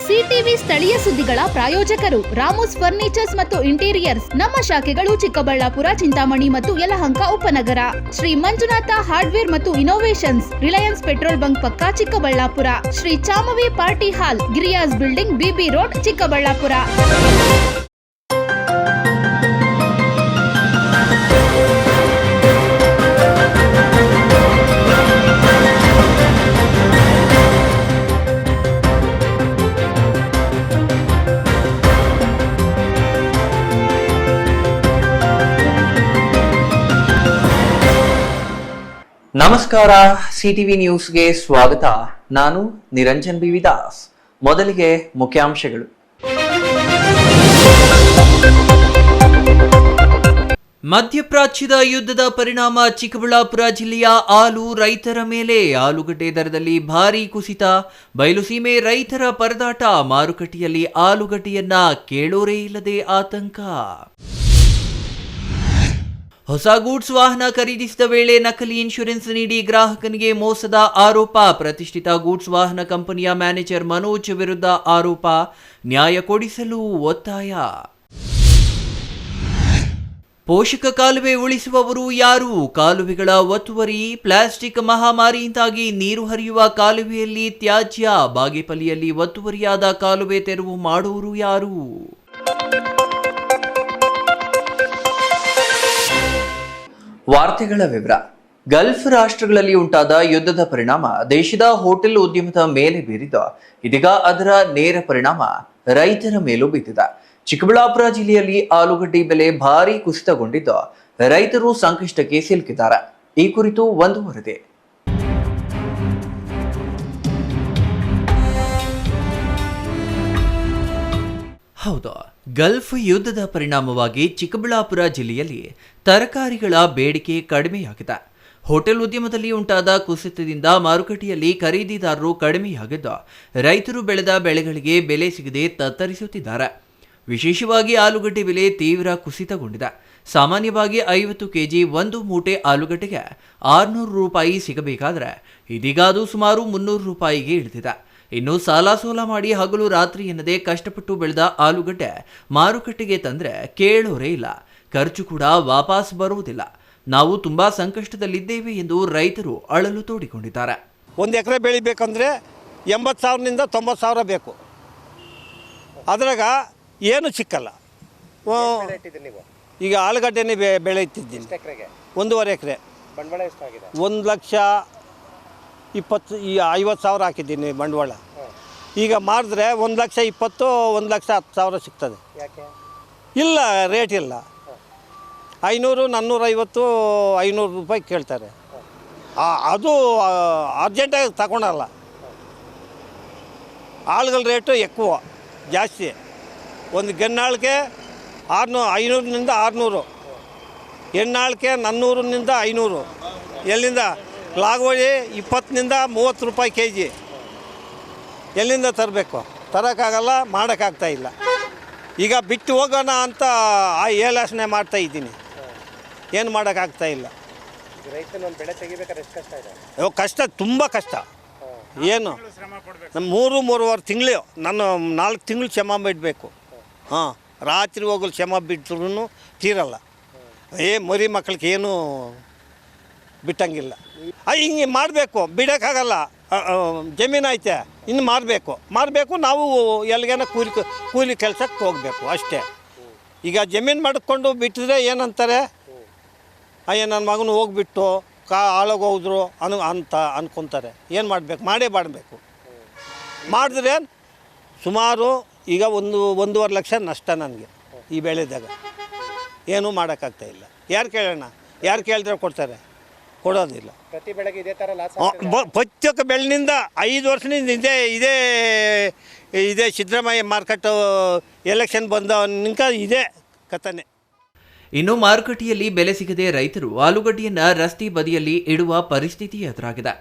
CTV ಸ್ಥಳೀಯ ಸುದ್ದಿಗಳ ಪ್ರಾಯೋಜಕರು ರಾಮೋಸ್ ಫರ್ನಿಚರ್ಸ್ ಮತ್ತು ಇಂಟೀರಿಯರ್ಸ್. ನಮ್ಮ ಶಾಖೆಗಳು ಚಿಕ್ಕಬಳ್ಳಾಪುರ, ಚಿಂತಾಮಣಿ ಮತ್ತು ಯಲಹಂಕ ಉಪನಗರ. ಶ್ರೀ ಮಂಜುನಾಥ ಹಾರ್ಡ್ವೇರ್ ಮತ್ತು ಇನೋವೇಷನ್ಸ್, ರಿಲಯನ್ಸ್ ಪೆಟ್ರೋಲ್ ಬಂಕ್ ಪಕ್ಕ Chikkaballapura. Shri Chamavi party hall, Giriyas building, BB road, Chikkaballapura. ನಮಸ್ಕಾರ, ಸಿಟಿವಿ ನ್ಯೂಸ್ಗೆ ಸ್ವಾಗತ. ನಾನು ನಿರಂಜನ್ ಬಿ ದಾಸ್. ಮೊದಲಿಗೆ ಮುಖ್ಯಾಂಶಗಳು. ಮಧ್ಯಪ್ರಾಚ್ಯದ ಯುದ್ಧದ ಪರಿಣಾಮ ಚಿಕ್ಕಬಳ್ಳಾಪುರ ಜಿಲ್ಲೆಯ ಹಾಲು ರೈತರ ಮೇಲೆ. ಆಲೂಗಡ್ಡೆ ದರದಲ್ಲಿ ಭಾರೀ ಕುಸಿತ. ಬಯಲುಸೀಮೆ ರೈತರ ಪರದಾಟ. ಮಾರುಕಟ್ಟೆಯಲ್ಲಿ ಆಲೂಗಡ್ಡೆಯನ್ನ ಕೇಳೋರೇ ಇಲ್ಲದೆ ಆತಂಕ. ಹೊಸ ಗೂಡ್ಸ್ ವಾಹನ ಖರೀದಿಸಿದ ವೇಳೆ ನಕಲಿ ಇನ್ಶೂರೆನ್ಸ್ ನೀಡಿ ಗ್ರಾಹಕನಿಗೆ ಮೋಸದ ಆರೋಪ. ಪ್ರತಿಷ್ಠಿತ ಗೂಡ್ಸ್ ವಾಹನ ಕಂಪನಿಯ ಮ್ಯಾನೇಜರ್ ಮನೋಜ್ ವಿರುದ್ಧ ಆರೋಪ. ನ್ಯಾಯ ಕೊಡಿಸಲು ಒತ್ತಾಯ. ಪೋಷಕ ಕಾಲುವೆ ಉಳಿಸುವವರು ಯಾರು? ಕಾಲುವೆಗಳ ಒತ್ತುವರಿ. ಪ್ಲಾಸ್ಟಿಕ್ ಮಹಾಮಾರಿಯಿಂದಾಗಿ ನೀರು ಹರಿಯುವ ಕಾಲುವೆಯಲ್ಲಿ ತ್ಯಾಜ್ಯ. ಬಾಗೇಪಲ್ಲಿಯಲ್ಲಿ ಒತ್ತುವರಿಯಾದ ಕಾಲುವೆ ತೆರವು ಮಾಡುವವರು ಯಾರು? ವಾರ್ತೆಗಳ ವಿವರ. ಗಲ್ಫ್ ರಾಷ್ಟ್ರಗಳಲ್ಲಿ ಉಂಟಾದ ಯುದ್ಧದ ಪರಿಣಾಮ ದೇಶದ ಹೋಟೆಲ್ ಉದ್ಯಮದ ಮೇಲೆ ಬೀರಿದ್ದು, ಇದೀಗ ಅದರ ನೇರ ಪರಿಣಾಮ ರೈತರ ಮೇಲೂ ಬಿದ್ದಿದೆ. ಚಿಕ್ಕಬಳ್ಳಾಪುರ ಜಿಲ್ಲೆಯಲ್ಲಿ ಆಲೂಗಡ್ಡೆ ಬೆಲೆ ಭಾರೀ ಕುಸಿತಗೊಂಡಿದ್ದು, ರೈತರು ಸಂಕಷ್ಟಕ್ಕೆ ಸಿಲುಕಿದ್ದಾರೆ. ಈ ಕುರಿತು ಒಂದು ವರದಿ. ಹೌದು, ಗಲ್ಫ್ ಯುದ್ಧದ ಪರಿಣಾಮವಾಗಿ ಚಿಕ್ಕಬಳ್ಳಾಪುರ ಜಿಲ್ಲೆಯಲ್ಲಿ ತರಕಾರಿಗಳ ಬೇಡಿಕೆ ಕಡಿಮೆಯಾಗಿದೆ. ಹೋಟೆಲ್ ಉದ್ಯಮದಲ್ಲಿ ಉಂಟಾದ ಕುಸಿತದಿಂದ ಮಾರುಕಟ್ಟೆಯಲ್ಲಿ ಖರೀದಿದಾರರು ಕಡಿಮೆಯಾಗಿದ್ದು, ರೈತರು ಬೆಳೆದ ಬೆಳೆಗಳಿಗೆ ಬೆಲೆ ಸಿಗದೆ ತತ್ತರಿಸುತ್ತಿದ್ದಾರೆ. ವಿಶೇಷವಾಗಿ ಆಲೂಗಡ್ಡೆ ಬೆಲೆ ತೀವ್ರ ಕುಸಿತಗೊಂಡಿದೆ. ಸಾಮಾನ್ಯವಾಗಿ 50 ಕೆಜಿ ಒಂದು ಮೂಟೆ ಆಲೂಗಡ್ಡೆಗೆ 600 ರೂಪಾಯಿ ಸಿಗಬೇಕಾದ್ರೆ ಇದೀಗ ಅದು ಸುಮಾರು 300 ರೂಪಾಯಿಗೆ ಇಳಿದಿದೆ. ಇನ್ನು ಸಾಲ ಸೋಲ ಮಾಡಿ ಹಗಲು ರಾತ್ರಿ ಎನ್ನದೆ ಕಷ್ಟಪಟ್ಟು ಬೆಳೆದ ಆಲೂಗಡ್ಡೆ ಮಾರುಕಟ್ಟೆಗೆ ತಂದ್ರೆ ಕೇಳೋರೇ ಇಲ್ಲ. ಖರ್ಚು ಕೂಡ ವಾಪಸ್ ಬರುವುದಿಲ್ಲ. ನಾವು ತುಂಬಾ ಸಂಕಷ್ಟದಲ್ಲಿದ್ದೇವೆ ಎಂದು ರೈತರು ಅಳಲು ತೋಡಿಕೊಂಡಿದ್ದಾರೆ. 1 ಎಕರೆ ಬೆಳಿಬೇಕಂದ್ರೆ 80,000ನಿಂದ 90,000 ಬೇಕು. ಅದ್ರಾಗ ಏನು ಸಿಕ್ಕಲ್ಲ. ಈಗ ಆಲೂಗಡ್ಡೆನೇ ಬೆಳೆ ಇಟ್ಟಿದ್ದೀನಿ. 1.5 ಎಕರೆ. 1,20,50,000 ಹಾಕಿದ್ದೀನಿ ಬಂಡವಾಳ. ಈಗ ಮಾರಿದ್ರೆ 1,20,000 1,10,000 ಸಿಗ್ತದೆ. ಇಲ್ಲ, ರೇಟ್ ಇಲ್ಲ. 500, 450, 500 ರೂಪಾಯಿ ಕೇಳ್ತಾರೆ. ಅದು ಅರ್ಜೆಂಟಾಗಿ ತಗೊಳಲ್ಲ. ಆಳುಗಳ ರೇಟು ఎక్కువ ಜಾಸ್ತಿ. ಒಂದು ಗೆನ್ನಾಳಿಗೆ 500ನಿಂದ 600, ಹೆಣ್ಣಾಳಿಗೆ 400ನಿಂದ 500. ಎಲ್ಲಿಂದ ಲಾಗೋಳಿ 20ನಿಂದ 30 ರೂಪಾಯಿ ಕೆಜಿ. ಎಲ್ಲಿಂದ ತರಬೇಕು? ತರೋಕ್ಕಾಗಲ್ಲ, ಮಾಡೋಕ್ಕಾಗ್ತಾ ಇಲ್ಲ. ಈಗ ಬಿಟ್ಟು ಹೋಗೋಣ ಅಂತ ಯೋಚನೆ ಮಾಡ್ತಾ ಇದ್ದೀನಿ. ಏನು ಮಾಡೋಕ್ಕಾಗ್ತಾ ಇಲ್ಲ. ಬೆಳೆ ತೆಗಿಬೇಕಾದ್ರೆ ಎಷ್ಟು ಕಷ್ಟ ಇದೆ? ಕಷ್ಟ, ತುಂಬ ಕಷ್ಟ. ಏನು ನಮ್ಮ 3-3.5 ತಿಂಗಳು, ನಾನು 4 ತಿಂಗಳು ಶ್ರಮ ಬಿಡಬೇಕು. ರಾತ್ರಿ ಹೋಗಲು ಶ್ರಮ ಬಿಟ್ಟರು ತೀರಲ್ಲ. ಮರಿ ಮಕ್ಕಳಿಗೆ ಏನೂ ಬಿಟ್ಟಂಗಿಲ್ಲ. ಹಿಂಗೆ ಮಾಡಬೇಕು, ಬಿಡೋಕ್ಕಾಗಲ್ಲ. ಜಮೀನು ಐತೆ, ಇನ್ನು ಮಾರಬೇಕು. ನಾವು ಎಲ್ಲಿಗೇನ ಕೂಲಿ ಕೆಲಸಕ್ಕೆ ಹೋಗಬೇಕು ಅಷ್ಟೇ. ಈಗ ಜಮೀನು ಮಾಡಿಕೊಂಡು ಬಿಟ್ಟಿದ್ರೆ ಏನಂತಾರೆ, ಅಯ್ಯ ನನ್ನ ಮಗನು ಹೋಗ್ಬಿಟ್ಟು ಹಾಳಾಗೋದ್ರು ಅಂತ ಅನ್ಕೊತಾರೆ. ಏನು ಮಾಡಬೇಕು? ಮಾಡಬೇಕು. ಮಾಡಿದ್ರೆ ಸುಮಾರು ಈಗ 1.5 ಲಕ್ಷ ನಷ್ಟ ನನಗೆ ಈ ಬೆಳೆದಾಗ. ಏನೂ ಮಾಡೋಕ್ಕಾಗ್ತಾಯಿಲ್ಲ. ಯಾರು ಕೇಳೋಣ? ಯಾರು ಕೇಳಿದ್ರೆ ಕೊಡ್ತಾರೆ? ಕೊಡೋದಿಲ್ಲ. ಪ್ರತಿ ಬೆಳೆಗೆ ಇದೇ ಥರ ಲಾಸ್. ಪ್ರತ್ಯೇಕ ಬೆಳೆನಿಂದ 5 ವರ್ಷದಿಂದ ಇದೇ ಸಿದ್ದರಾಮಯ್ಯ ಮಾರ್ಕೆಟು ಎಲೆಕ್ಷನ್ ಬಂದ ನಿಂಕ ಇದೇ ಕಥನೆ. ಇನ್ನು ಮಾರುಕಟ್ಟೆಯಲ್ಲಿ ಬೆಲೆ ಸಿಗದೆ ರೈತರು ಆಲೂಗಡ್ಡೆಯನ್ನ ರಸ್ತೆ ಬದಿಯಲ್ಲಿ ಇಡುವ ಪರಿಸ್ಥಿತಿ ಎದುರಾಗಿದೆ.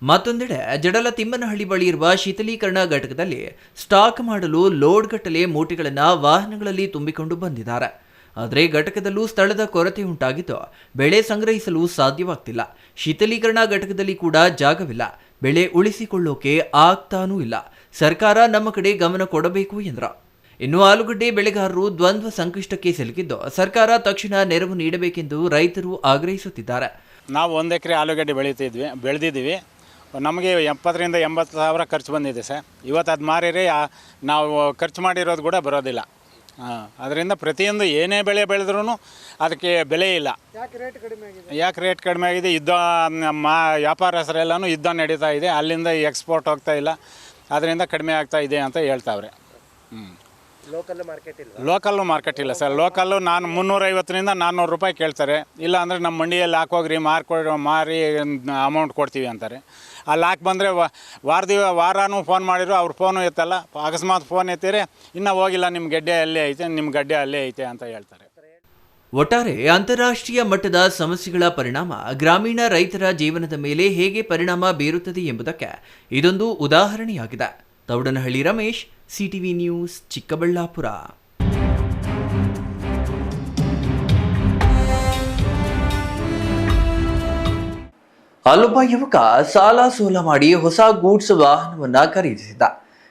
ಮತ್ತೊಂದೆಡೆ ಜಡಲ ತಿಮ್ಮನಹಳ್ಳಿ ಬಳಿ ಇರುವ ಶೀತಲೀಕರಣ ಘಟಕದಲ್ಲಿ ಸ್ಟಾಕ್ ಮಾಡಲು ಲೋಡ್ಗಟ್ಟಲೆ ಮೂಟೆಗಳನ್ನು ವಾಹನಗಳಲ್ಲಿ ತುಂಬಿಕೊಂಡು ಬಂದಿದ್ದಾರೆ. ಆದರೆ ಘಟಕದಲ್ಲೂ ಸ್ಥಳದ ಕೊರತೆ ಉಂಟಾಗಿದ್ದು ಬೆಳೆ ಸಂಗ್ರಹಿಸಲು ಸಾಧ್ಯವಾಗ್ತಿಲ್ಲ. ಶೀತಲೀಕರಣ ಘಟಕದಲ್ಲಿ ಕೂಡ ಜಾಗವಿಲ್ಲ. ಬೆಳೆ ಉಳಿಸಿಕೊಳ್ಳೋಕೆ ಆಗ್ತಾನೂ ಇಲ್ಲ. ಸರ್ಕಾರ ನಮ್ಮ ಕಡೆ ಗಮನ ಕೊಡಬೇಕು ಎಂದರು. ಇನ್ನು ಆಲೂಗಡ್ಡೆ ಬೆಳೆಗಾರರು ದ್ವಂದ್ವ ಸಂಕಷ್ಟಕ್ಕೆ ಸಿಲುಕಿದ್ದು ಸರ್ಕಾರ ತಕ್ಷಣ ನೆರವು ನೀಡಬೇಕೆಂದು ರೈತರು ಆಗ್ರಹಿಸುತ್ತಿದ್ದಾರೆ. ನಾವು 1 ಎಕರೆ ಆಲೂಗಡ್ಡೆ ಬೆಳೆದಿದ್ದೀವಿ. ನಮಗೆ 70,000 to 80,000 ಖರ್ಚು ಬಂದಿದೆ ಸರ್. ಇವತ್ತು ಅದು ಮಾರಿದರೆ ನಾವು ಖರ್ಚು ಮಾಡಿರೋದು ಕೂಡ ಬರೋದಿಲ್ಲ. ಅದರಿಂದ ಪ್ರತಿಯೊಂದು ಏನೇ ಬೆಳೆ ಬೆಳೆದ್ರೂ ಅದಕ್ಕೆ ಬೆಲೆ ಇಲ್ಲ. ಯಾಕೆ ರೇಟ್ ಕಡಿಮೆ ಆಗಿದೆ? ಯುದ್ಧ ವ್ಯಾಪಾರಸ್ಥರೆಲ್ಲನೂ ಯುದ್ಧ ನಡೀತಾ ಇದೆ, ಅಲ್ಲಿಂದ ಎಕ್ಸ್ಪೋರ್ಟ್ ಹೋಗ್ತಾ ಇಲ್ಲ, ಅದರಿಂದ ಕಡಿಮೆ ಆಗ್ತಾ ಇದೆ ಅಂತ ಹೇಳ್ತಾವ್ರೆ. ಲೋಕಲ್ಲು ಮಾರ್ಕೆಟ್ ಇಲ್ಲ ಸರ್. ಲೋಕಲ್ಲು ನಾನು 350 to 400 ರೂಪಾಯಿ ಕೇಳ್ತಾರೆ. ಇಲ್ಲ ಅಂದರೆ ನಮ್ಮ ಮಂಡಿಯಲ್ಲಿ ಹಾಕೋಗ್ರಿ ಮಾರಿ ಅಮೌಂಟ್ ಕೊಡ್ತೀವಿ ಅಂತಾರೆ. ಅಲ್ಲಿ ಹಾಕಿ ಬಂದರೆ ವಾರನೂ ಫೋನ್ ಮಾಡಿದ್ರು, ಅವ್ರ ಫೋನು ಎತ್ತಲ್ಲ. ಅಕಸ್ಮಾತ್ ಫೋನ್ ಎತ್ತಿದ್ರೆ ಇನ್ನೂ ಹೋಗಿಲ್ಲ, ನಿಮ್ಮ ಗಡ್ಡೆ ಅಲ್ಲೇ ಐತೆ, ನಿಮ್ಮ ಗಡ್ಡೆ ಅಲ್ಲೇ ಐತೆ ಅಂತ ಹೇಳ್ತಾರೆ. ಒಟ್ಟಾರೆ ಅಂತಾರಾಷ್ಟ್ರೀಯ ಮಟ್ಟದ ಸಮಸ್ಯೆಗಳ ಪರಿಣಾಮ ಗ್ರಾಮೀಣ ರೈತರ ಜೀವನದ ಮೇಲೆ ಹೇಗೆ ಪರಿಣಾಮ ಬೀರುತ್ತದೆ ಎಂಬುದಕ್ಕೆ ಇದೊಂದು ಉದಾಹರಣೆಯಾಗಿದೆ. Thoudanahalli Ramesh, CTV news, Chikkaballapur. ಅಲ್ಲೊಬ್ಬ ಯುವಕ ಸಾಲ ಸೋಲ ಮಾಡಿ ಹೊಸ ಗೂಡ್ಸ್ ವಾಹನವನ್ನ ಖರೀದಿಸಿದ್ದ.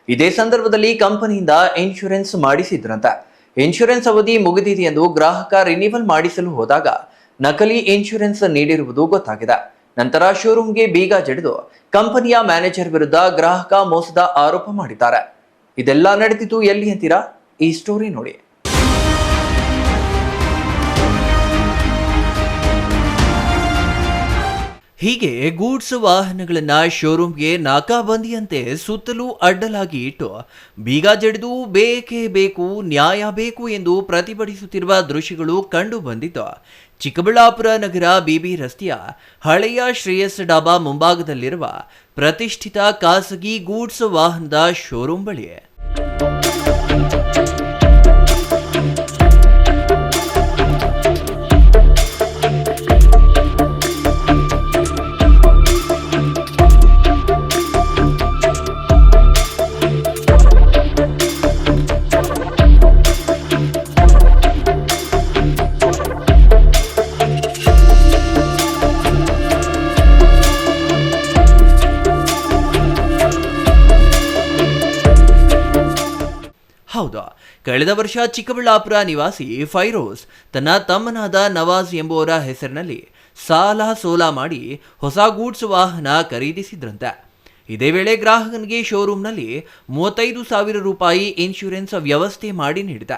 ಇದೇ ಸಂದರ್ಭದಲ್ಲಿ ಕಂಪನಿಯಿಂದ ಇನ್ಶೂರೆನ್ಸ್ ಮಾಡಿಸಿದ್ರಂತೆ. ಇನ್ಶೂರೆನ್ಸ್ ಅವಧಿ ಮುಗಿದಿದೆ ಎಂದು ಗ್ರಾಹಕ ರಿನಿವಲ್ ಮಾಡಿಸಲು ಹೋದಾಗ ನಕಲಿ ಇನ್ಶೂರೆನ್ಸ್ ನೀಡಿರುವುದು ಗೊತ್ತಾಗಿದೆ. ನಂತರ ಶೋರೂಮ್ಗೆ ಬೀಗ ಜಡಿದು ಕಂಪನಿಯ ಮ್ಯಾನೇಜರ್ ವಿರುದ್ಧ ಗ್ರಾಹಕ ಮೋಸದ ಆರೋಪ ಮಾಡಿದ್ದಾರೆ. ಇದೆಲ್ಲ ನಡೆದಿದ್ದು ಎಲ್ಲಿ ಅಂತೀರಾ? ಈ ಸ್ಟೋರಿ ನೋಡಿ. ಹೀಗೆ ಗೂಡ್ಸ್ ವಾಹನಗಳನ್ನ ಶೋರೂಮ್ಗೆ ನಾಕಾಬಂದಿಯಂತೆ ಸುತ್ತಲೂ ಅಡ್ಡಲಾಗಿ ಇಟ್ಟು ಬೀಗ ಜಡಿದು ಬೇಕೇ ಬೇಕು, ನ್ಯಾಯ ಬೇಕು ಎಂದು ಪ್ರತಿಭಟಿಸುತ್ತಿರುವ ದೃಶ್ಯಗಳು ಕಂಡು ಬಂದಿದ್ದು ಚಿಕ್ಕಬಳ್ಳಾಪುರ ನಗರ ಬಿಬಿ ರಸ್ತೆಯ ಹಳೆಯ ಶ್ರೇಯಸ್ ಡಾಬಾ ಮುಂಭಾಗದಲ್ಲಿರುವ ಪ್ರತಿಷ್ಠಿತ ಖಾಸಗಿ ಗೂಡ್ಸ್ ವಾಹನದ ಶೋರೂಮ್ ಬಳಿ. ಹೌದು, ಕಳೆದ ವರ್ಷ ಚಿಕ್ಕಬಳ್ಳಾಪುರ ನಿವಾಸಿ ಫೈರೋಸ್ ತನ್ನ ತಮ್ಮನಾದ ನವಾಜ್ ಎಂಬುವರ ಹೆಸರಿನಲ್ಲಿ ಸಾಲ ಸೋಲ ಮಾಡಿ ಹೊಸ ಗೂಡ್ಸ್ ವಾಹನ ಖರೀದಿಸಿದ್ರಂತೆ. ಇದೇ ವೇಳೆ ಗ್ರಾಹಕನಿಗೆ ಶೋರೂಮ್ನಲ್ಲಿ 35,000 ರೂಪಾಯಿ ಇನ್ಶೂರೆನ್ಸ್ ವ್ಯವಸ್ಥೆ ಮಾಡಿ ನೀಡಿದ.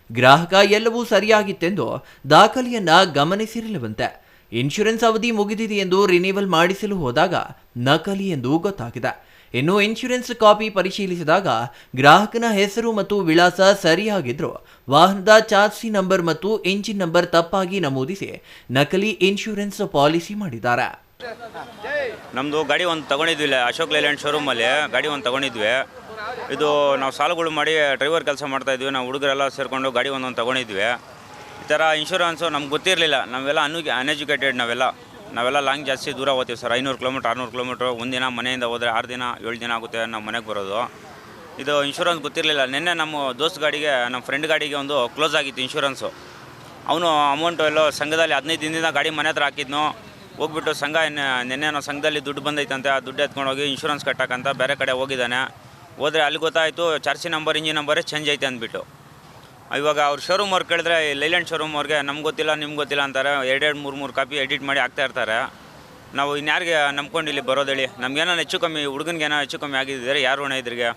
ಗ್ರಾಹಕ ಎಲ್ಲವೂ ಸರಿಯಾಗಿತ್ತೆಂದು ದಾಖಲೆಯನ್ನ ಗಮನಿಸಿರಲಿಲ್ಲವಂತೆ. ಇನ್ಶೂರೆನ್ಸ್ ಅವಧಿ ಮುಗಿದಿದೆ ಎಂದು ರಿನಿವಲ್ ಮಾಡಿಸಲು ಹೋದಾಗ ನಕಲಿ ಎಂದು ಗೊತ್ತಾಗಿದೆ. ಇನ್ನು ಇನ್ಶೂರೆನ್ಸ್ ಕಾಪಿ ಪರಿಶೀಲಿಸಿದಾಗ ಗ್ರಾಹಕನ ಹೆಸರು ಮತ್ತು ವಿಳಾಸ ಸರಿಯಾಗಿದ್ರು ವಾಹನದ ಚಾರ್ಸಿ ನಂಬರ್ ಮತ್ತು ಇಂಜಿನ್ ನಂಬರ್ ತಪ್ಪಾಗಿ ನಮೂದಿಸಿ ನಕಲಿ ಇನ್ಶೂರೆನ್ಸ್ ಪಾಲಿಸಿ ಮಾಡಿದ್ದಾರೆ. ನಮ್ಮದು ಗಾಡಿ ಒಂದು ತಗೊಂಡಿದ್ವಿ, ಅಶೋಕ್ ಲೇಲ್ಯಾಂಡ್ ಶೋರೂಮಲ್ಲಿ ಗಾಡಿ ಒಂದು ತಗೊಂಡಿದ್ವಿ. ಇದು ನಾವು ಸಾಲಗಳು ಮಾಡಿ ಡ್ರೈವರ್ ಕೆಲಸ ಮಾಡ್ತಾಯಿದ್ವಿ. ನಾವು ಹುಡುಗರೆಲ್ಲ ಸೇರಿಕೊಂಡು ಗಾಡಿ ಒಂದೊಂದು ತಗೊಂಡಿದ್ವಿ. ಈ ಥರ ಇನ್ಶೂರೆನ್ಸು ನಮ್ಗೆ ಗೊತ್ತಿರಲಿಲ್ಲ. ನಾವೆಲ್ಲ ಅನ್ಎಜುಕೇಟೆಡ್, ನಾವೆಲ್ಲ ಲಾಂಗ್ ಜಾಸ್ತಿ ದೂರ ಹೋಗ್ತೀವಿ ಸರ್. 500 ಕಿಲೋಮೀಟ್ರ್ 600 ಕಿಲೋಮೀಟ್ರ್ ಒಂದಿನ ಮನೆಯಿಂದ ಹೋದರೆ 6 ದಿನ 7 ದಿನ ಆಗುತ್ತೆ ನಾವು ಮನೆಗೆ ಬರೋದು. ಇದು ಇನ್ಶೂರೆನ್ಸ್ ಗೊತ್ತಿರಲಿಲ್ಲ. ನಿನ್ನೆ ನಮ್ಮ ದೋಸ್ತ್ ಗಾಡಿಗೆ, ನಮ್ಮ ಫ್ರೆಂಡ್ ಗಾಡಿಗೆ ಒಂದು ಕ್ಲೋಸ್ ಆಗಿತ್ತು ಇನ್ಶೂರೆನ್ಸು. ಅವನು ಅಮೌಂಟು ಎಲ್ಲೋ ಸಂಘದಲ್ಲಿ 15 ದಿನದಿಂದ ಗಾಡಿ ಮನೆ ಹತ್ರ ಹಾಕಿದ್ನು. ಹೋಗ್ಬಿಟ್ಟು ಸಂಘ ನಿನ್ನೆ ಸಂಘದಲ್ಲಿ ದುಡ್ಡು ಬಂದೈತಂತೆ, ಆ ದುಡ್ಡು ಎತ್ಕೊಂಡೋಗಿ ಇನ್ಶೂರೆನ್ಸ್ ಕಟ್ಟಕ್ಕಂತ ಬೇರೆ ಕಡೆ ಹೋಗಿದ್ದಾನೆ. ಹೋದರೆ ಅಲ್ಲಿ ಗೊತ್ತಾಯಿತು ಚಾರ್ಸಿ ನಂಬರ್ ಇಂಜಿನ್ ನಂಬರೇ ಚೇಂಜ್ ಐತೆ ಅಂದ್ಬಿಟ್ಟು. ಇವಾಗ ಅವ್ರು ಶೋರೂಮ್ ಅವ್ರು ಕೇಳಿದ್ರೆ ಲೈಲ್ಯಾಂಡ್ ಶೋರೂಮ್ ಅವ್ರಿಗೆ ನಮ್ಗೆ ಗೊತ್ತಿಲ್ಲ ನಿಮ್ಗೆ ಗೊತ್ತಿಲ್ಲ ಅಂತಾರೆ. 2-3 ಕಾಪಿ ಎಡಿಟ್ ಮಾಡಿ ಹಾಕ್ತಾ ಇರ್ತಾರೆ. ನಾವು ಇನ್ಯಾರಿಗೆ ನಂಬ್ಕೊಂಡು ಇಲ್ಲಿ ಬರೋದೇಳಿ? ನಮ್ಗೇನೋ ಹೆಚ್ಚು ಕಮ್ಮಿ, ಹುಡುಗನಿಗೇನೋ ಹೆಚ್ಚು ಕಮ್ಮಿ ಆಗಿದ್ದಾರೆ, ಯಾರು ಹೊಣೆ ಇದ್ರಿಗೆ?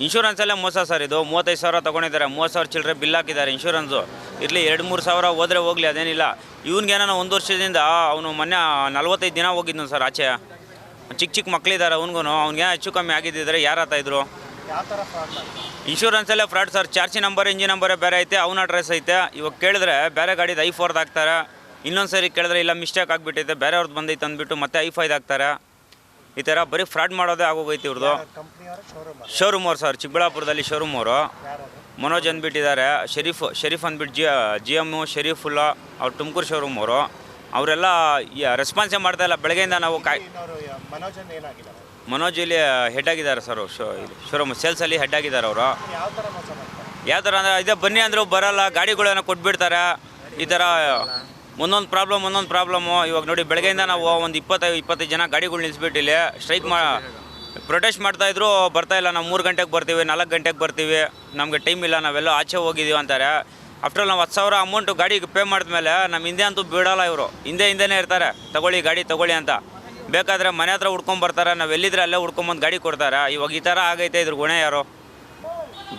ಇನ್ಶೂರೆನ್ಸಲ್ಲೇ ಮೋಸ ಸರ್. ಇದು 35,000 ತೊಗೊಂಡಿದ್ದಾರೆ, 30,000 ಚಿಲ್ಲರೆ ಬಿಲ್ ಹಾಕಿದ್ದಾರೆ ಇನ್ಶೂರೆನ್ಸು. ಇರಲಿ 2-3 ಸಾವಿರ ಹೋದರೆ ಹೋಗಲಿ, ಅದೇನಿಲ್ಲ. ಇವ್ನಿಗೇನೋ 1 ವರ್ಷದಿಂದ ಅವನು ಮೊನ್ನೆ 45 ದಿನ ಹೋಗಿದ್ನು ಸರ್ ಆಚೆ. ಚಿಕ್ಕ ಮಕ್ಕಳಿದ್ದಾರೆ ಅವ್ನಿಗೆ ಹೆಚ್ಚು ಕಮ್ಮಿ ಆಗಿದ್ದಿದ್ರೆ ಯಾರು ಆತಾಯಿದ್ರು? ಇನ್ಶೂರೆನ್ಸಲ್ಲೇ ಫ್ರಾಡ್ ಸರ್. ಚಾರ್ಜಿ ನಂಬರ್ ಇಂಜಿನ್ ನಂಬರೇ ಬೇರೆ ಐತೆ, ಅವನ ಅಡ್ರೆಸ್ ಐತೆ. ಇವಾಗ ಕೇಳಿದ್ರೆ ಬೇರೆ ಗಾಡಿದು I4 ಹಾಕ್ತಾರೆ. ಇನ್ನೊಂದು ಸರಿ ಕೇಳಿದ್ರೆ ಇಲ್ಲ ಮಿಸ್ಟೇಕ್ ಆಗಿಬಿಟ್ಟೈತೆ, ಬೇರೆಯವ್ರದ್ದು ಬಂದೈತೆ ಅಂದ್ಬಿಟ್ಟು ಮತ್ತೆ I5 ಹಾಕ್ತಾರೆ. ಈ ಥರ ಬರೀ ಫ್ರಾಡ್ ಮಾಡೋದೇ ಆಗೋಗೈತಿ ಇವ್ರದ್ದು. ಶೋರೂಮ್ ಅವ್ರು ಸರ್, ಚಿಕ್ಕಬಳ್ಳಾಪುರದಲ್ಲಿ ಶೋರೂಮ್ ಅವರು ಮನೋಜ್ ಅಂದ್ಬಿಟ್ಟಿದ್ದಾರೆ. ಶರೀಫ್ ಅಂದ್ಬಿಟ್ಟು GM ಶರೀಫುಲ್ಲಾ ಅವ್ರು ತುಮಕೂರು ಶೋರೂಮ್ ಅವರು. ಅವರೆಲ್ಲ ರೆಸ್ಪಾನ್ಸೇ ಮಾಡ್ತಾಯಿಲ್ಲ. ಬೆಳಗ್ಗೆಯಿಂದ ನಾವು ಮನೋಜ್ ಇಲ್ಲಿ ಹೆಡ್ ಆಗಿದ್ದಾರೆ ಸರ್, ಶೋರೂಮ್ ಸೇಲ್ಸಲ್ಲಿ ಹೆಡ್ ಆಗಿದ್ದಾರೆ ಅವರು. ಯಾವ ಥರ ಅಂದರೆ ಇದೇ ಬನ್ನಿ ಅಂದರೂ ಬರೋಲ್ಲ, ಗಾಡಿಗಳನ್ನ ಕೊಟ್ಬಿಡ್ತಾರೆ. ಈ ಥರ ಒಂದೊಂದು ಪ್ರಾಬ್ಲಮ್ಮು. ಇವಾಗ ನೋಡಿ ಬೆಳಗ್ಗೆಯಿಂದ ನಾವು ಒಂದು 20-25 ಜನ ಗಾಡಿಗಳು ನಿಲ್ಲಿಸ್ಬಿಟ್ಟು ಇಲ್ಲಿ ಪ್ರೊಟೆಸ್ಟ್ ಮಾಡ್ತಾಯಿದ್ರು, ಬರ್ತಾಯಿಲ್ಲ, ನಾವು 3 ಗಂಟೆಗೆ ಬರ್ತೀವಿ, 4 ಗಂಟೆಗೆ ಬರ್ತೀವಿ, ನಮಗೆ ಟೈಮ್ ಇಲ್ಲ, ನಾವೆಲ್ಲ ಆಚೆ ಹೋಗಿದ್ದೀವಿ ಅಂತಾರೆ. ಆಫ್ಟರ್ ನಾವು 10,000 ಅಮೌಂಟು ಗಾಡಿಗೆ ಪೇ ಮಾಡಿದ್ಮೇಲೆ ನಮ್ಮ ಹಿಂದೆ ಅಂತೂ ಬಿಡೋಲ್ಲ ಇವರು, ಹಿಂದೆನೇ ಇರ್ತಾರೆ, ತಗೊಳ್ಳಿ ಗಾಡಿ ತಗೊಳ್ಳಿ ಅಂತ. ಬೇಕಾದರೆ ಮನೆ ಹತ್ರ ಹುಡ್ಕೊಂಬರ್ತಾರೆ, ನಾವು ಎಲ್ಲಿದ್ರೆ ಅಲ್ಲೇ ಹುಡ್ಕೊಂಬಂದು ಗಾಡಿ ಕೊಡ್ತಾರೆ. ಇವಾಗ ಈ ಥರ ಆಗೈತೆ, ಇದ್ರ ಗುಣ ಯಾರು?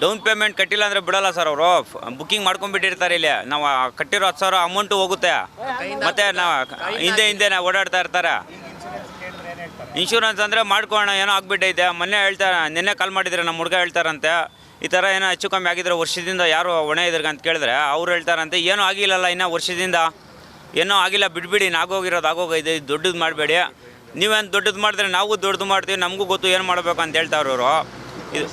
ಡೌನ್ ಪೇಮೆಂಟ್ ಕಟ್ಟಿಲ್ಲ ಅಂದರೆ ಬಿಡೋಲ್ಲ ಸರ್ ಅವರು, ಬುಕ್ಕಿಂಗ್ ಮಾಡ್ಕೊಂಡ್ಬಿಟ್ಟಿರ್ತಾರೆ. ಇಲ್ಲಿ ನಾವು ಕಟ್ಟಿರೋ 10,000 ಅಮೌಂಟು ಹೋಗುತ್ತೆ, ಮತ್ತು ನಾವು ಹಿಂದೆ ಓಡಾಡ್ತಾ ಇರ್ತಾರೆ. ಇನ್ಶೂರೆನ್ಸ್ ಅಂದರೆ ಮಾಡ್ಕೊಳ್ಳೋಣ, ಏನೋ ಆಗ್ಬಿಟ್ಟೈತೆ. ಮೊನ್ನೆ ಹೇಳ್ತಾರೆ, ನಿನ್ನೆ ಕಾಲ್ ಮಾಡಿದರೆ ನಮ್ಮ ಹುಡುಗ ಹೇಳ್ತಾರಂತೆ, ಈ ಥರ ಏನೋ ಹೆಚ್ಚು ಕಮ್ಮಿ ಆಗಿದ್ರೆ ವರ್ಷದಿಂದ ಯಾರು ಹೊಣೆ ಇದ್ರಿಗೆ ಅಂತ ಕೇಳಿದ್ರೆ ಅವ್ರು ಹೇಳ್ತಾರಂತೆ, ಏನೂ ಆಗಿಲ್ಲಲ್ಲ ಇನ್ನೂ ವರ್ಷದಿಂದ, ಏನೂ ಆಗಿಲ್ಲ, ಬಿಡ್ಬಿಡಿ, ಆಗೋಗಿರೋದು ಆಗೋಗೈತೆ, ದೊಡ್ಡದು ಮಾಡಬೇಡಿ. ನೀವೇನು ದೊಡ್ಡದು ಮಾಡಿದ್ರೆ ನಾವು ದೊಡ್ಡದು ಮಾಡ್ತೀವಿ, ನಮಗೂ ಗೊತ್ತು ಏನು ಮಾಡಬೇಕು ಅಂತ ಹೇಳ್ತಾವ್ರು ಅವರು. ಇದು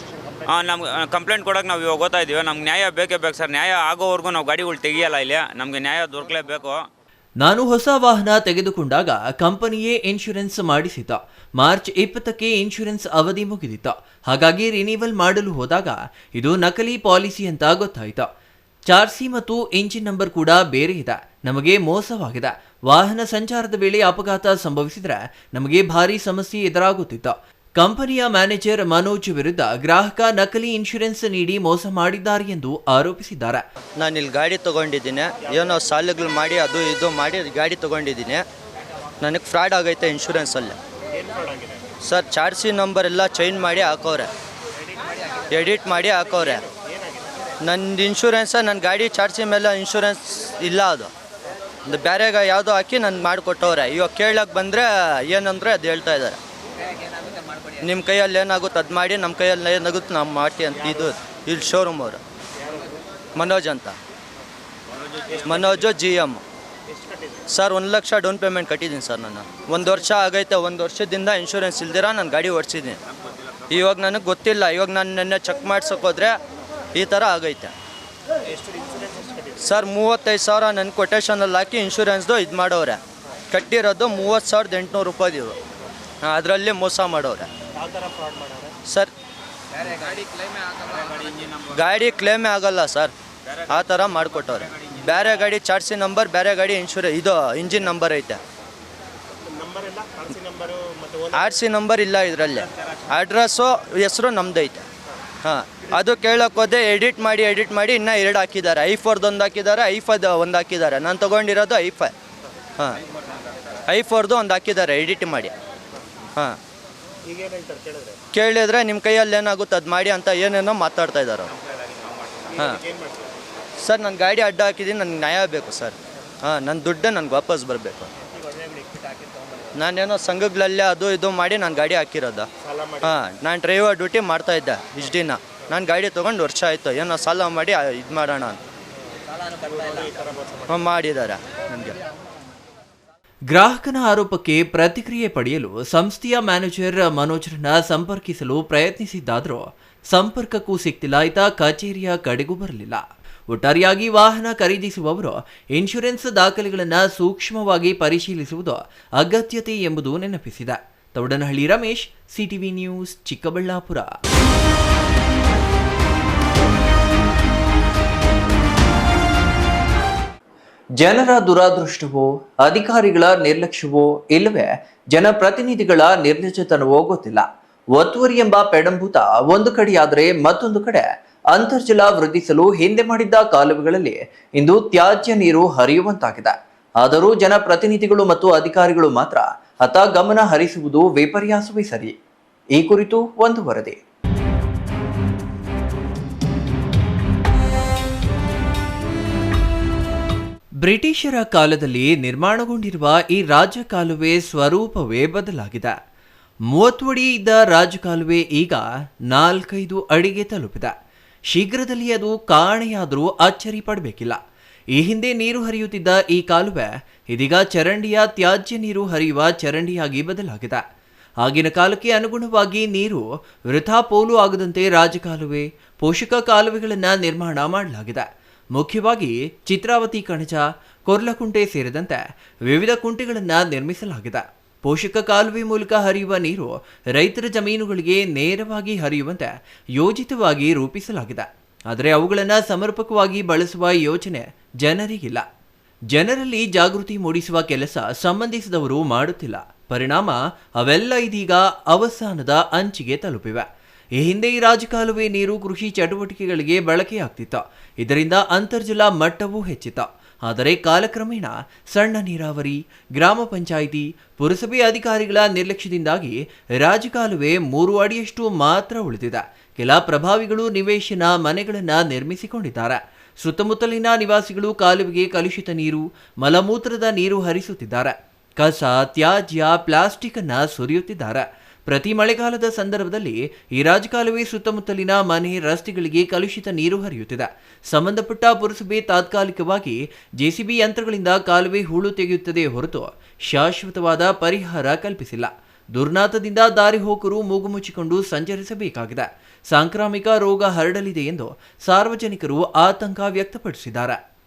ನಮ್ಗೆ ಕಂಪ್ಲೇಂಟ್ ಕೊಡೋಕೆ ನಾವು ಇವಾಗ ಹೋಗ್ತಾ ಇದ್ದೀವಿ. ನಮ್ಗೆ ನ್ಯಾಯ ಬೇಕೇ ಬೇಕು ಸರ್. ನ್ಯಾಯ ಆಗೋವರೆಗೂ ನಾವು ಗಾಡಿಗಳು ತೆಗಿಯಲ್ಲ ಇಲ್ಲಿ, ನಮಗೆ ನ್ಯಾಯ ದೊರಕಲೇಬೇಕು. ನಾನು ಹೊಸ ವಾಹನ ತೆಗೆದುಕೊಂಡಾಗ ಕಂಪನಿಯೇ ಇನ್ಶೂರೆನ್ಸ್ ಮಾಡಿಸಿತ. ಮಾರ್ಚ್ 20ಕ್ಕೆ ಇನ್ಶೂರೆನ್ಸ್ ಅವಧಿ ಮುಗಿದಿತ್ತ. ಹಾಗಾಗಿ ರಿನಿವಲ್ ಮಾಡಲು ಹೋದಾಗ ಇದು ನಕಲಿ ಪಾಲಿಸಿ ಅಂತ ಗೊತ್ತಾಯಿತು. ಚಾರ್ಸಿ ಮತ್ತು ಇಂಜಿನ್ ನಂಬರ್ ಕೂಡ ಬೇರೆ ಇದೆ. ನಮಗೆ ಮೋಸವಾಗಿದೆ. ವಾಹನ ಸಂಚಾರದ ವೇಳೆ ಅಪಘಾತ ಸಂಭವಿಸಿದ್ರೆ ನಮಗೆ ಭಾರಿ ಸಮಸ್ಯೆ ಎದುರಾಗುತ್ತಿತ್ತು. ಕಂಪನಿಯ ಮ್ಯಾನೇಜರ್ ಮನೋಜ್ ವಿರುದ್ಧ ಗ್ರಾಹಕ ನಕಲಿ ಇನ್ಶೂರೆನ್ಸ್ ನೀಡಿ ಮೋಸ ಮಾಡಿದ್ದಾರೆ ಎಂದು ಆರೋಪಿಸಿದ್ದಾರೆ. ನಾನು ಇಲ್ಲಿ ಗಾಡಿ ತೊಗೊಂಡಿದ್ದೀನಿ, ಏನೋ ಸಾಲಗಳು ಮಾಡಿ ಅದು ಇದು ಮಾಡಿ ಗಾಡಿ ತೊಗೊಂಡಿದ್ದೀನಿ. ನನಗೆ ಫ್ರಾಡ್ ಆಗೈತೆ ಇನ್ಶೂರೆನ್ಸಲ್ಲಿ ಸರ್. ಚಾರ್ಸಿ ನಂಬರ್ ಎಲ್ಲ ಚೇಂಜ್ ಮಾಡಿ ಹಾಕೋರೆ, ಎಡಿಟ್ ಮಾಡಿ ಹಾಕೋರೆ. ನನ್ನ ಇನ್ಶೂರೆನ್ಸ, ನನ್ನ ಗಾಡಿ ಚಾರ್ಸಿ ಮೇಲೆ ಇನ್ಶೂರೆನ್ಸ್ ಇಲ್ಲ, ಅದು ಬೇರೆಗ ಯಾವುದೋ ಹಾಕಿ ನಾನು ಮಾಡಿಕೊಟ್ಟವ್ರೆ. ಇವಾಗ ಕೇಳಕ್ಕೆ ಬಂದರೆ ಏನಂದರೆ ಅದು ಹೇಳ್ತಾ ಇದ್ದಾರೆ, ನಿಮ್ಮ ಕೈಯಲ್ಲಿ ಏನಾಗುತ್ತೆ ಅದು ಮಾಡಿ, ನಮ್ಮ ಕೈಯಲ್ಲಿ ಏನಾಗುತ್ತೆ ನಾವು ಮಾಡ್ತೀವಿ ಅಂತ. ಇದು ಇಲ್ಲಿ ಶೋರೂಮ್ ಅವರು ಮನೋಜ್ ಅಂತ, ಮನೋಜು GM ಸರ್. 1 ಲಕ್ಷ ಡೌನ್ ಪೇಮೆಂಟ್ ಕಟ್ಟಿದ್ದೀನಿ ಸರ್. ನಾನು 1 ವರ್ಷ ಆಗೈತೆ, 1 ವರ್ಷದಿಂದ ಇನ್ಶೂರೆನ್ಸ್ ಇಲ್ದಿರ ನಾನು ಗಾಡಿ ಓಡಿಸಿದ್ದೀನಿ. ಇವಾಗ ನನಗೆ ಗೊತ್ತಿಲ್ಲ, ಇವಾಗ ನಾನು ನೆನ್ನೆ ಚೆಕ್ ಮಾಡ್ಸೋಕೆ ಹೋದರೆ ಈ ಥರ ಆಗೈತೆ ಸರ್. 35,000 ನನ್ನ ಕೊಟೇಶನಲ್ಲಿ ಹಾಕಿ ಇನ್ಶೂರೆನ್ಸ್ದು ಇದು ಮಾಡೋರೆ. ಕಟ್ಟಿರೋದು 30,800 ರೂಪಾಯಿ. ಅದರಲ್ಲಿ ಮೋಸ ಮಾಡೋರೆ ಸರ್. ಗಾಡಿ ಕ್ಲೇಮೇ ಆಗಲ್ಲ ಸರ್, ಆ ಥರ ಮಾಡಿಕೊಟ್ಟವ್ರೆ. ಬೇರೆ ಗಾಡಿ ಚಾರ್ಸಿ ನಂಬರ್, ಬೇರೆ ಗಾಡಿ ಇದು ಇಂಜಿನ್ ನಂಬರ್ ಐತೆ. RC ನಂಬರ್ ಇಲ್ಲ ಇದರಲ್ಲಿ. ಅಡ್ರೆಸ್ಸು ಹೆಸರು ನಮ್ದೈತೆ. ಹಾಂ, ಅದು ಕೇಳೋಕೆ ಹೋದೆ, ಎಡಿಟ್ ಮಾಡಿ ಇನ್ನೂ 2 ಹಾಕಿದ್ದಾರೆ. i4 ಒಂದು ಹಾಕಿದ್ದಾರೆ, i5 ಒಂದು ಹಾಕಿದ್ದಾರೆ. ನಾನು ತೊಗೊಂಡಿರೋದು i5. ಹಾಂ, i4 ಒಂದು ಹಾಕಿದ್ದಾರೆ ಎಡಿಟ್ ಮಾಡಿ. ಹಾಂ, ಕೇಳಿದ್ರೆ ನಿಮ್ಮ ಕೈಯಲ್ಲಿ ಏನಾಗುತ್ತೆ ಅದು ಮಾಡಿ ಅಂತ ಏನೇನೋ ಮಾತಾಡ್ತಾ ಇದ್ದಾರೆ ಅವರು. ಹಾಂ ಸರ್, ನನ್ನ ಗಾಡಿ ಅಡ್ಡ ಹಾಕಿದ್ದೀನಿ, ನನಗೆ ನ್ಯಾಯ ಬೇಕು ಸರ್. ಹಾಂ, ನನ್ನ ದುಡ್ಡು ನನಗೆ ವಾಪಸ್ ಬರಬೇಕು. ನಾನೇನೋ ಸಂಘಗಳಲ್ಲೇ ಅದು ಇದು ಮಾಡಿ ನಾನು ಗಾಡಿ ಹಾಕಿರೋದು. ಹಾಂ, ನಾನು ಡ್ರೈವರ್ ಡ್ಯೂಟಿ ಮಾಡ್ತಾಯಿದ್ದೆ ಇಷ್ಟು ದಿನ. ನಾನು ಗಾಡಿ ತೊಗೊಂಡು ವರ್ಷ ಆಯಿತು, ಏನೋ ಸಾಲ ಮಾಡಿ ಇದು ಮಾಡೋಣ ಅಂತ ಮಾಡಿದ್ದಾರೆ ನನಗೆ. ಗ್ರಾಹಕನ ಆರೋಪಕ್ಕೆ ಪ್ರತಿಕ್ರಿಯೆ ಪಡೆಯಲು ಸಂಸ್ಥೆಯ ಮ್ಯಾನೇಜರ್ ಮನೋಜ್ರನ್ನ ಸಂಪರ್ಕಿಸಲು ಪ್ರಯತ್ನಿಸಿದ್ದಾದರೂ ಸಂಪರ್ಕಕ್ಕೂ ಸಿಕ್ತಿಲ್ಲ. ಈತ ಕಚೇರಿಯ ಕಡೆಗೂ ಬರಲಿಲ್ಲ. ಒಟ್ಟಾರೆಯಾಗಿ ವಾಹನ ಖರೀದಿಸುವವರು ಇನ್ಶೂರೆನ್ಸ್ ದಾಖಲೆಗಳನ್ನು ಸೂಕ್ಷ್ಮವಾಗಿ ಪರಿಶೀಲಿಸುವುದು ಅಗತ್ಯತೆ ಎಂಬುದು ನೆನಪಿಸಿದೆ. Thoudanahalli Ramesh, CTV news, Chikkaballapur. ಜನರ ದುರಾದೃಷ್ಟವೋ, ಅಧಿಕಾರಿಗಳ ನಿರ್ಲಕ್ಷ್ಯವೋ, ಇಲ್ಲವೇ ಜನಪ್ರತಿನಿಧಿಗಳ ನಿರ್ಲಜ್ಜತನವೋ ಗೊತ್ತಿಲ್ಲ. ಒತ್ತುವರಿ ಎಂಬ ಪೆಡಂಭೂತ ಒಂದು ಕಡೆಯಾದರೆ ಮತ್ತೊಂದು ಕಡೆ ಅಂತರ್ಜಲ ವೃದ್ಧಿಸಲು ಹಿಂದೆ ಮಾಡಿದ್ದ ಕಾಲುವೆಗಳಲ್ಲಿ ಇಂದು ತ್ಯಾಜ್ಯ ನೀರು ಹರಿಯುವಂತಾಗಿದೆ. ಆದರೂ ಜನಪ್ರತಿನಿಧಿಗಳು ಮತ್ತು ಅಧಿಕಾರಿಗಳು ಮಾತ್ರ ಅತ್ತ ಗಮನ ಹರಿಸುವುದು ವಿಪರ್ಯಾಸವೇ ಸರಿ. ಈ ಕುರಿತು ಒಂದು ವರದಿ. ಬ್ರಿಟಿಷರ ಕಾಲದಲ್ಲಿ ನಿರ್ಮಾಣಗೊಂಡಿರುವ ಈ ರಾಜಕಾಲುವೆ ಸ್ವರೂಪವೇ ಬದಲಾಗಿದೆ. 30 ಅಡಿ ಇದ್ದ ರಾಜಕಾಲುವೆ ಈಗ 4-5 ಅಡಿಗೆ ತಲುಪಿದೆ. ಶೀಘ್ರದಲ್ಲಿ ಅದು ಕಾಣೆಯಾದರೂ ಅಚ್ಚರಿ ಪಡಬೇಕಿಲ್ಲ. ಈ ಹಿಂದೆ ನೀರು ಹರಿಯುತ್ತಿದ್ದ ಈ ಕಾಲುವೆ ಇದೀಗ ಚರಂಡಿಯ ತ್ಯಾಜ್ಯ ನೀರು ಹರಿಯುವ ಚರಂಡಿಯಾಗಿ ಬದಲಾಗಿದೆ. ಆಗಿನ ಕಾಲಕ್ಕೆ ಅನುಗುಣವಾಗಿ ನೀರು ವೃಥಾ ಪೋಲು ಆಗದಂತೆ ರಾಜಕಾಲುವೆ, ಪೋಷಕ ಕಾಲುವೆಗಳನ್ನು ನಿರ್ಮಾಣ ಮಾಡಲಾಗಿದೆ. ಮುಖ್ಯವಾಗಿ ಚಿತ್ರಾವತಿ ಕಣಜ, ಕೊರ್ಲಕುಂಟೆ ಸೇರಿದಂತೆ ವಿವಿಧ ಕುಂಟೆಗಳನ್ನು ನಿರ್ಮಿಸಲಾಗಿದೆ. ಪೋಷಕ ಕಾಲುವೆ ಮೂಲಕ ಹರಿಯುವ ನೀರು ರೈತರ ಜಮೀನುಗಳಿಗೆ ನೇರವಾಗಿ ಹರಿಯುವಂತೆ ಯೋಜಿತವಾಗಿ ರೂಪಿಸಲಾಗಿದೆ. ಆದರೆ ಅವುಗಳನ್ನು ಸಮರ್ಪಕವಾಗಿ ಬಳಸುವ ಯೋಚನೆ ಜನರಿಗಿಲ್ಲ. ಜನರಲ್ಲಿ ಜಾಗೃತಿ ಮೂಡಿಸುವ ಕೆಲಸ ಸಂಬಂಧಿಸಿದವರು ಮಾಡುತ್ತಿಲ್ಲ. ಪರಿಣಾಮ ಅವೆಲ್ಲ ಇದೀಗ ಅವಸಾನದ ಅಂಚಿಗೆ ತಲುಪಿವೆ. ಈ ಹಿಂದೆ ಈ ರಾಜಕಾಲುವೆ ನೀರು ಕೃಷಿ ಚಟುವಟಿಕೆಗಳಿಗೆ ಬಳಕೆಯಾಗ್ತಿತ್ತು. ಇದರಿಂದ ಅಂತರ್ಜಲ ಮಟ್ಟವೂ ಹೆಚ್ಚಿತ್ತು. ಆದರೆ ಕಾಲಕ್ರಮೇಣ ಸಣ್ಣ ನೀರಾವರಿ, ಗ್ರಾಮ ಪಂಚಾಯಿತಿ, ಪುರಸಭೆ ಅಧಿಕಾರಿಗಳ ನಿರ್ಲಕ್ಷ್ಯದಿಂದಾಗಿ ರಾಜಕಾಲುವೆ 3 ಅಡಿಯಷ್ಟು ಮಾತ್ರ ಉಳಿದಿದೆ. ಕೆಲ ಪ್ರಭಾವಿಗಳು ನಿವೇಶನ ಮನೆಗಳನ್ನು ನಿರ್ಮಿಸಿಕೊಂಡಿದ್ದಾರೆ. ಸುತ್ತಮುತ್ತಲಿನ ನಿವಾಸಿಗಳು ಕಾಲುವೆಗೆ ಕಲುಷಿತ ನೀರು, ಮಲಮೂತ್ರದ ನೀರು ಹರಿಸುತ್ತಿದ್ದಾರೆ. ಕಸ, ತ್ಯಾಜ್ಯ, ಪ್ಲಾಸ್ಟಿಕ್ ಅನ್ನ ಸುರಿಯುತ್ತಿದ್ದಾರೆ. ಪ್ರತಿ ಮಳೆಗಾಲದ ಸಂದರ್ಭದಲ್ಲಿ ಈ ರಾಜಕಾಲುವೆ ಸುತ್ತಮುತ್ತಲಿನ ಮನೆ, ರಸ್ತೆಗಳಿಗೆ ಕಲುಷಿತ ನೀರು ಹರಿಯುತ್ತಿದೆ. ಸಂಬಂಧಪಟ್ಟ ಪುರಸಭೆ ತಾತ್ಕಾಲಿಕವಾಗಿ ಜೆಸಿಬಿ ಯಂತ್ರಗಳಿಂದ ಕಾಲುವೆ ಹೂಳು ತೆಗೆಯುತ್ತದೆ ಹೊರತು ಶಾಶ್ವತವಾದ ಪರಿಹಾರ ಕಲ್ಪಿಸಿಲ್ಲ. ದುರ್ನಾತದಿಂದ ದಾರಿ ಹೋಕರು ಮೂಗು ಮುಚ್ಚಿಕೊಂಡು ಸಂಚರಿಸಬೇಕಾಗಿದೆ. ಸಾಂಕ್ರಾಮಿಕ ರೋಗ ಹರಡಲಿದೆ ಎಂದು ಸಾರ್ವಜನಿಕರು ಆತಂಕ ವ್ಯಕ್ತಪಡಿಸಿದ್ದಾರೆ.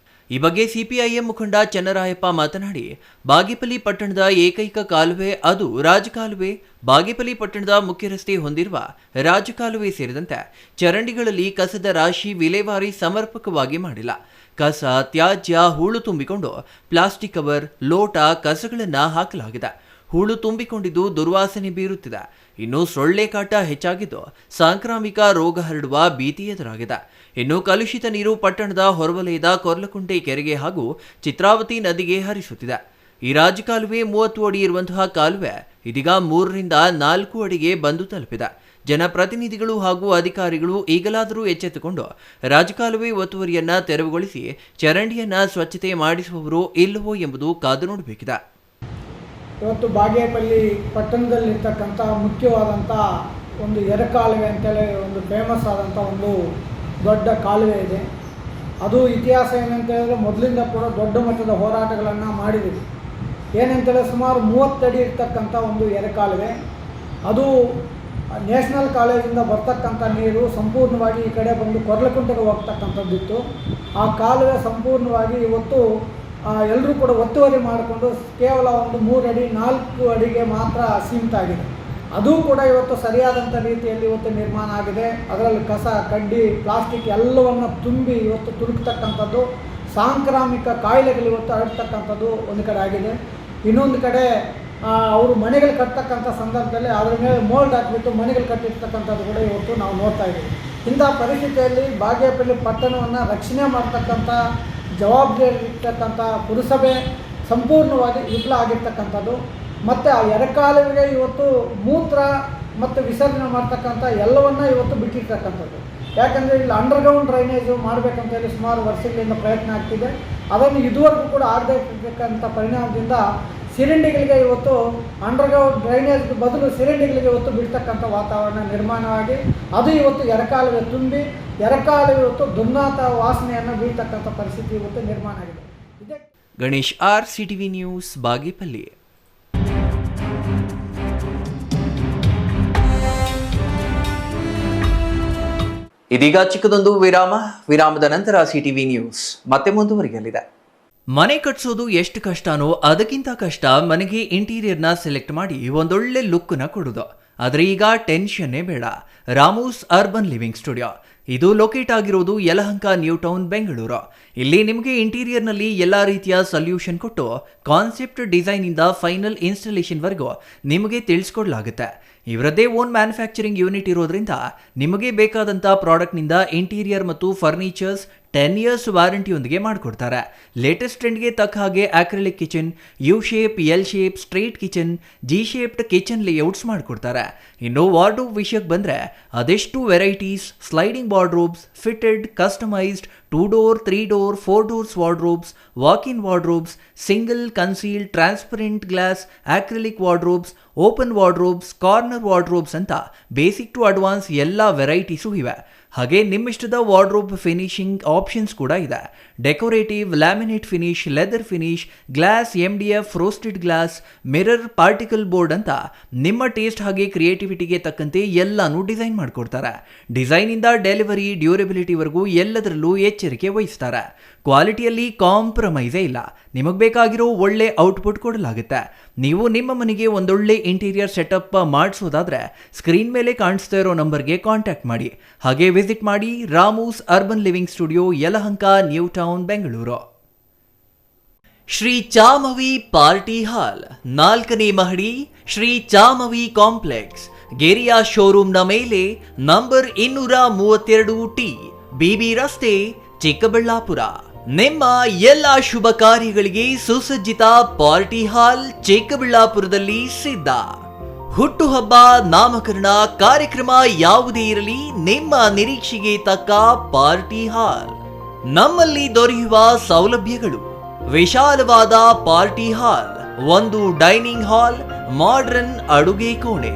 ಈ ಬಗ್ಗೆ ಸಿಪಿಐಎಂ ಮುಖಂಡ ಚನ್ನರಾಯಪ್ಪ ಮಾತನಾಡಿ, ಬಾಗೇಪಲ್ಲಿ ಪಟ್ಟಣದ ಏಕೈಕ ಕಾಲುವೆ ಅದು ರಾಜಕಾಲುವೆ. ಬಾಗೇಪಲ್ಲಿ ಪಟ್ಟಣದ ಮುಖ್ಯ ರಸ್ತೆ ಹೊಂದಿರುವ ರಾಜಕಾಲುವೆ ಸೇರಿದಂತೆ ಚರಂಡಿಗಳಲ್ಲಿ ಕಸದ ರಾಶಿ ವಿಲೇವಾರಿ ಸಮರ್ಪಕವಾಗಿ ಮಾಡಿಲ್ಲ. ಕಸ, ತ್ಯಾಜ್ಯ, ಹೂಳು ತುಂಬಿಕೊಂಡು ಪ್ಲಾಸ್ಟಿಕ್ ಕವರ್, ಲೋಟ, ಕಸಗಳನ್ನು ಹಾಕಲಾಗಿದೆ. ಹೂಳು ತುಂಬಿಕೊಂಡಿದ್ದು ದುರ್ವಾಸನೆ ಬೀರುತ್ತಿದೆ. ಇನ್ನು ಸೊಳ್ಳೆ ಕಾಟ ಹೆಚ್ಚಾಗಿದ್ದು ಸಾಂಕ್ರಾಮಿಕ ರೋಗ ಹರಡುವ ಭೀತಿ ಎದುರಾಗಿದೆ. ಇನ್ನು ಕಲುಷಿತ ನೀರು ಪಟ್ಟಣದ ಹೊರವಲಯದ ಕೊರ್ಲಕುಂಟೆ ಕೆರೆಗೆ ಹಾಗೂ ಚಿತ್ರಾವತಿ ನದಿಗೆ ಹರಿಸುತ್ತಿದೆ. ಈ ರಾಜಕಾಲುವೆ 30 ಅಡಿ ಇರುವಂತಹ ಕಾಲುವೆ ಇದೀಗ 3ರಿಂದ 4 ಅಡಿಗೆ ಬಂದು ತಲುಪಿದೆ. ಜನಪ್ರತಿನಿಧಿಗಳು ಹಾಗೂ ಅಧಿಕಾರಿಗಳು ಈಗಲಾದರೂ ಎಚ್ಚೆತ್ತುಕೊಂಡು ರಾಜಕಾಲುವೆ ಒತ್ತುವರಿಯನ್ನ ತೆರವುಗೊಳಿಸಿ ಚರಂಡಿಯನ್ನ ಸ್ವಚ್ಛತೆ ಮಾಡಿಸುವವರು ಇಲ್ಲವೋ ಎಂಬುದು ಕಾದು ನೋಡಬೇಕಿದೆ. ಇವತ್ತು ಬಾಗೇಪಲ್ಲಿ ಪಟ್ಟಣದಲ್ಲಿರ್ತಕ್ಕಂಥ ಮುಖ್ಯವಾದಂಥ ಒಂದು ಎಡಕಾಲುವೆ ಅಂತೇಳಿ ಒಂದು ಫೇಮಸ್ ಆದಂಥ ಒಂದು ದೊಡ್ಡ ಕಾಲುವೆ ಇದೆ. ಅದು ಇತಿಹಾಸ ಏನಂತ ಹೇಳಿದ್ರೆ ಮೊದಲಿಂದ ಕೂಡ ದೊಡ್ಡ ಮಟ್ಟದ ಹೋರಾಟಗಳನ್ನು ಮಾಡಿದ್ದೀವಿ. ಏನಂತೇಳಿ ಸುಮಾರು 30 ಅಡಿ ಇರ್ತಕ್ಕಂಥ ಒಂದು ಎಡಕಾಲುವೆ. ಅದು ನ್ಯಾಷನಲ್ ಕಾಲೇಜಿಂದ ಬರ್ತಕ್ಕಂಥ ನೀರು ಸಂಪೂರ್ಣವಾಗಿ ಈ ಕಡೆ ಬಂದು ಕೊರ್ಲಕುಂಟೆಗೆ ಹೋಗ್ತಕ್ಕಂಥದ್ದಿತ್ತು. ಆ ಕಾಲುವೆ ಸಂಪೂರ್ಣವಾಗಿ ಇವತ್ತು ಎಲ್ಲರೂ ಕೂಡ ಒತ್ತುವರಿ ಮಾಡಿಕೊಂಡು ಕೇವಲ ಒಂದು 3 ಅಡಿ 4 ಅಡಿಗೆ ಮಾತ್ರ ಸೀಮಿತ ಆಗಿದೆ. ಅದು ಕೂಡ ಇವತ್ತು ಸರಿಯಾದಂಥ ರೀತಿಯಲ್ಲಿ ಇವತ್ತು ನಿರ್ಮಾಣ ಆಗಿದೆ. ಅದರಲ್ಲಿ ಕಸ, ಕಡ್ಡಿ, ಪ್ಲಾಸ್ಟಿಕ್ ಎಲ್ಲವನ್ನು ತುಂಬಿ ಇವತ್ತು ತುಳುಕ್ತಕ್ಕಂಥದ್ದು, ಸಾಂಕ್ರಾಮಿಕ ಕಾಯಿಲೆಗಳು ಇವತ್ತು ಹರಡ್ತಕ್ಕಂಥದ್ದು ಒಂದು ಕಡೆ ಆಗಿದೆ. ಇನ್ನೊಂದು ಕಡೆ ಅವರು ಮನೆಗಳು ಕಟ್ತಕ್ಕಂಥ ಸಂದರ್ಭದಲ್ಲಿ ಅದರ ಮೇಲೆ ಮೋಲ್ಡ್ ಹಾಕಿಬಿಟ್ಟು ಮನೆಗಳು ಕಟ್ಟಿರ್ತಕ್ಕಂಥದ್ದು ಕೂಡ ಇವತ್ತು ನಾವು ನೋಡ್ತಾ ಇದ್ದೀವಿ. ಇಂಥ ಪರಿಸ್ಥಿತಿಯಲ್ಲಿ ಬಾಗೇಪಲ್ಲಿ ಪಟ್ಟಣವನ್ನು ರಕ್ಷಣೆ ಮಾಡ್ತಕ್ಕಂಥ ಜವಾಬ್ದಾರಿ ಇರ್ತಕ್ಕಂಥ ಪುರಸಭೆ ಸಂಪೂರ್ಣವಾಗಿ ವಿಫಲ ಆಗಿರ್ತಕ್ಕಂಥದ್ದು. ಮತ್ತು ಆ ಎಡಕಾಲುವೆಗೆ ಇವತ್ತು ಮೂತ್ರ ಮತ್ತು ವಿಸರ್ಜನೆ ಮಾಡ್ತಕ್ಕಂಥ ಎಲ್ಲವನ್ನ ಇವತ್ತು ಬಿಟ್ಟಿರ್ತಕ್ಕಂಥದ್ದು. ಯಾಕಂದರೆ ಇಲ್ಲಿ ಅಂಡರ್ಗ್ರೌಂಡ್ ಡ್ರೈನೇಜು ಮಾಡಬೇಕಂತೇಳಿ ಸುಮಾರು ವರ್ಷಗಳಿಂದ ಪ್ರಯತ್ನ ಆಗ್ತಿದೆ. ಅದನ್ನು ಇದುವರೆಗೂ ಕೂಡ ಆಗದೇ ಇರ್ತಕ್ಕಂಥ ಪರಿಣಾಮದಿಂದ ಸಿರಿಂಡಿಗಳಿಗೆ ಇವತ್ತು ಅಂಡರ್ಗ್ರೌಂಡ್ ಡ್ರೈನೇಜ್ ಬದಲು ಸಿರಿಂಡಿಗಳಿಗೆ ಇವತ್ತು ಬಿಡ್ತಕ್ಕಂಥ ವಾತಾವರಣ ನಿರ್ಮಾಣವಾಗಿ ಅದು ಇವತ್ತು ಎಡಕಾಲುವೆ ತುಂಬಿ ಎಡಕಾಲುವೆ ಇವತ್ತು ದುರ್ನಾತ ವಾಸನೆಯನ್ನು ಬೀಳ್ತಕ್ಕಂಥ ಪರಿಸ್ಥಿತಿ ಇವತ್ತು ನಿರ್ಮಾಣ ಆಗಿದೆ. ಇದೇ Ganesh R, CTV news, Bagepalli. ಇದೀಗ ಚಿಕ್ಕದೊಂದು ವಿರಾಮದ ನಂತರ ಸಿಟಿವಿ ನ್ಯೂಸ್ ಮತ್ತೆ ಮುಂದುವರಿಯಲಿದೆ. ಮನೆ ಕಟ್ಸೋದು ಎಷ್ಟು ಕಷ್ಟನೋ ಅದಕ್ಕಿಂತ ಕಷ್ಟ ಮನೆಗೆ ಇಂಟೀರಿಯರ್ನ ಸೆಲೆಕ್ಟ್ ಮಾಡಿ ಒಂದೊಳ್ಳೆ ಲುಕ್ನ ಕೊಡೋದು. ಆದರೆ ಈಗ ಟೆನ್ಷನ್ನೇ ಬೇಡ. ರಾಮೂಸ್ ಅರ್ಬನ್ ಲಿವಿಂಗ್ ಸ್ಟುಡಿಯೋ ಇದು ಲೊಕೇಟ್ ಆಗಿರೋದು ಯಲಹಂಕ ನ್ಯೂ ಟೌನ್, ಬೆಂಗಳೂರು. ಇಲ್ಲಿ ನಿಮಗೆ ಇಂಟೀರಿಯರ್ನಲ್ಲಿ ಎಲ್ಲ ರೀತಿಯ ಸೊಲ್ಯೂಷನ್ ಕೊಟ್ಟು ಕಾನ್ಸೆಪ್ಟ್ ಡಿಸೈನಿಂದ ಫೈನಲ್ ಇನ್ಸ್ಟಾಲೇಷನ್ವರೆಗೂ ನಿಮಗೆ ತಿಳಿಸ್ಕೊಡ್ಲಾಗುತ್ತೆ. ಇವರದ್ದೇ ಓನ್ ಮ್ಯಾನುಫ್ಯಾಕ್ಚರಿಂಗ್ ಯೂನಿಟ್ ಇರೋದ್ರಿಂದ ನಿಮಗೆ ಬೇಕಾದಂಥ ಪ್ರಾಡಕ್ಟ್ನಿಂದ ಇಂಟೀರಿಯರ್ ಮತ್ತು ಫರ್ನಿಚರ್ಸ್ 10 years ವಾರಂಟಿಯೊಂದಿಗೆ ಮಾಡಿಕೊಡ್ತಾರೆ. ಲೇಟೆಸ್ಟ್ ಟ್ರೆಂಡ್ಗೆ ತಕ್ಕ ಹಾಗೆ acrylic kitchen, U shape, L shape, straight kitchen, G shaped kitchen layouts ಮಾಡಿಕೊಡ್ತಾರೆ. ಇನ್ನು ವಾರ್ಡ್ರೋಬ್ ವಿಷಯಕ್ಕೆ ಬಂದರೆ ಅದೆಷ್ಟು varieties, sliding wardrobes, fitted, customised, 2 door, 3 door, 4 doors wardrobes, walk-in wardrobes, single, concealed, transparent glass, acrylic wardrobes, open wardrobes, corner wardrobes ಅಂತ basic to advance ಎಲ್ಲ varieties ಇವೆ. ಹಾಗೆ ನಿಮ್ಮಿಷ್ಟದ wardrobe finishing options ಕೂಡ ಇದೆ. Decorative, laminate finish, leather finish, glass, MDF, roasted glass, mirror, particle board ಅಂತ ನಿಮ್ಮ taste ಹಾಗೆ ಕ್ರಿಯೇಟಿವಿಟಿಗೆ ತಕ್ಕಂತೆ ಎಲ್ಲಾನು ಡಿಸೈನ್ ಮಾಡಿಕೊಡ್ತಾರೆ. ಡಿಸೈನಿಂದ ಡೆಲಿವರಿ, ಡ್ಯೂರಬಿಲಿಟಿವರೆಗೂ ಎಲ್ಲದರಲ್ಲೂ ಎಚ್ಚರಿಕೆ ವಹಿಸ್ತಾರೆ. ಕ್ವಾಲಿಟಿಯಲ್ಲಿ ಕಾಂಪ್ರಮೈಸೇ ಇಲ್ಲ. ನಿಮಗೆ ಬೇಕಾಗಿರೋ ಒಳ್ಳೆ ಔಟ್ಪುಟ್ ಕೊಡಲಾಗುತ್ತೆ. ನೀವು ನಿಮ್ಮ ಮನೆಗೆ ಒಂದೊಳ್ಳೆ ಇಂಟೀರಿಯರ್ ಸೆಟಪ್ ಮಾಡಿಸೋದಾದ್ರೆ ಸ್ಕ್ರೀನ್ ಮೇಲೆ ಕಾಣಿಸ್ತಾ ಇರೋ ನಂಬರ್ಗೆ ಕಾಂಟ್ಯಾಕ್ಟ್ ಮಾಡಿ. ಹಾಗೆ ವಿಸಿಟ್ ಮಾಡಿ Ramoos urban living studio, Yelahanka, new town, Bengaluru. Shri Chamavi party hall 4ನೇ ಮಹಡಿ, ಶ್ರೀ ಚಾಮವಿ ಕಾಂಪ್ಲೆಕ್ಸ್, ಗೆರಿಯಾ ಶೋರೂಮ್ನ ಮೇಲೆ, ನಂಬರ್ 232T, ಬಿಬಿ ರಸ್ತೆ, ಚಿಕ್ಕಬಳ್ಳಾಪುರ. ನಿಮ್ಮ ಎಲ್ಲ ಶುಭ ಕಾರ್ಯಗಳಿಗೆ ಸುಸಜ್ಜಿತ ಪಾರ್ಟಿ ಹಾಲ್ ಚಿಕ್ಕಬಳ್ಳಾಪುರದಲ್ಲಿ ಸಿದ್ಧ. ಹುಟ್ಟುಹಬ್ಬ, ನಾಮಕರಣ, ಕಾರ್ಯಕ್ರಮ ಯಾವುದೇ ಇರಲಿ, ನಿಮ್ಮ ನಿರೀಕ್ಷೆಗೆ ತಕ್ಕ ಪಾರ್ಟಿ ಹಾಲ್. ನಮ್ಮಲ್ಲಿ ದೊರೆಯುವ ಸೌಲಭ್ಯಗಳು: ವಿಶಾಲವಾದ party hall, 1 dining hall, modern ಅಡುಗೆ ಕೋಣೆ,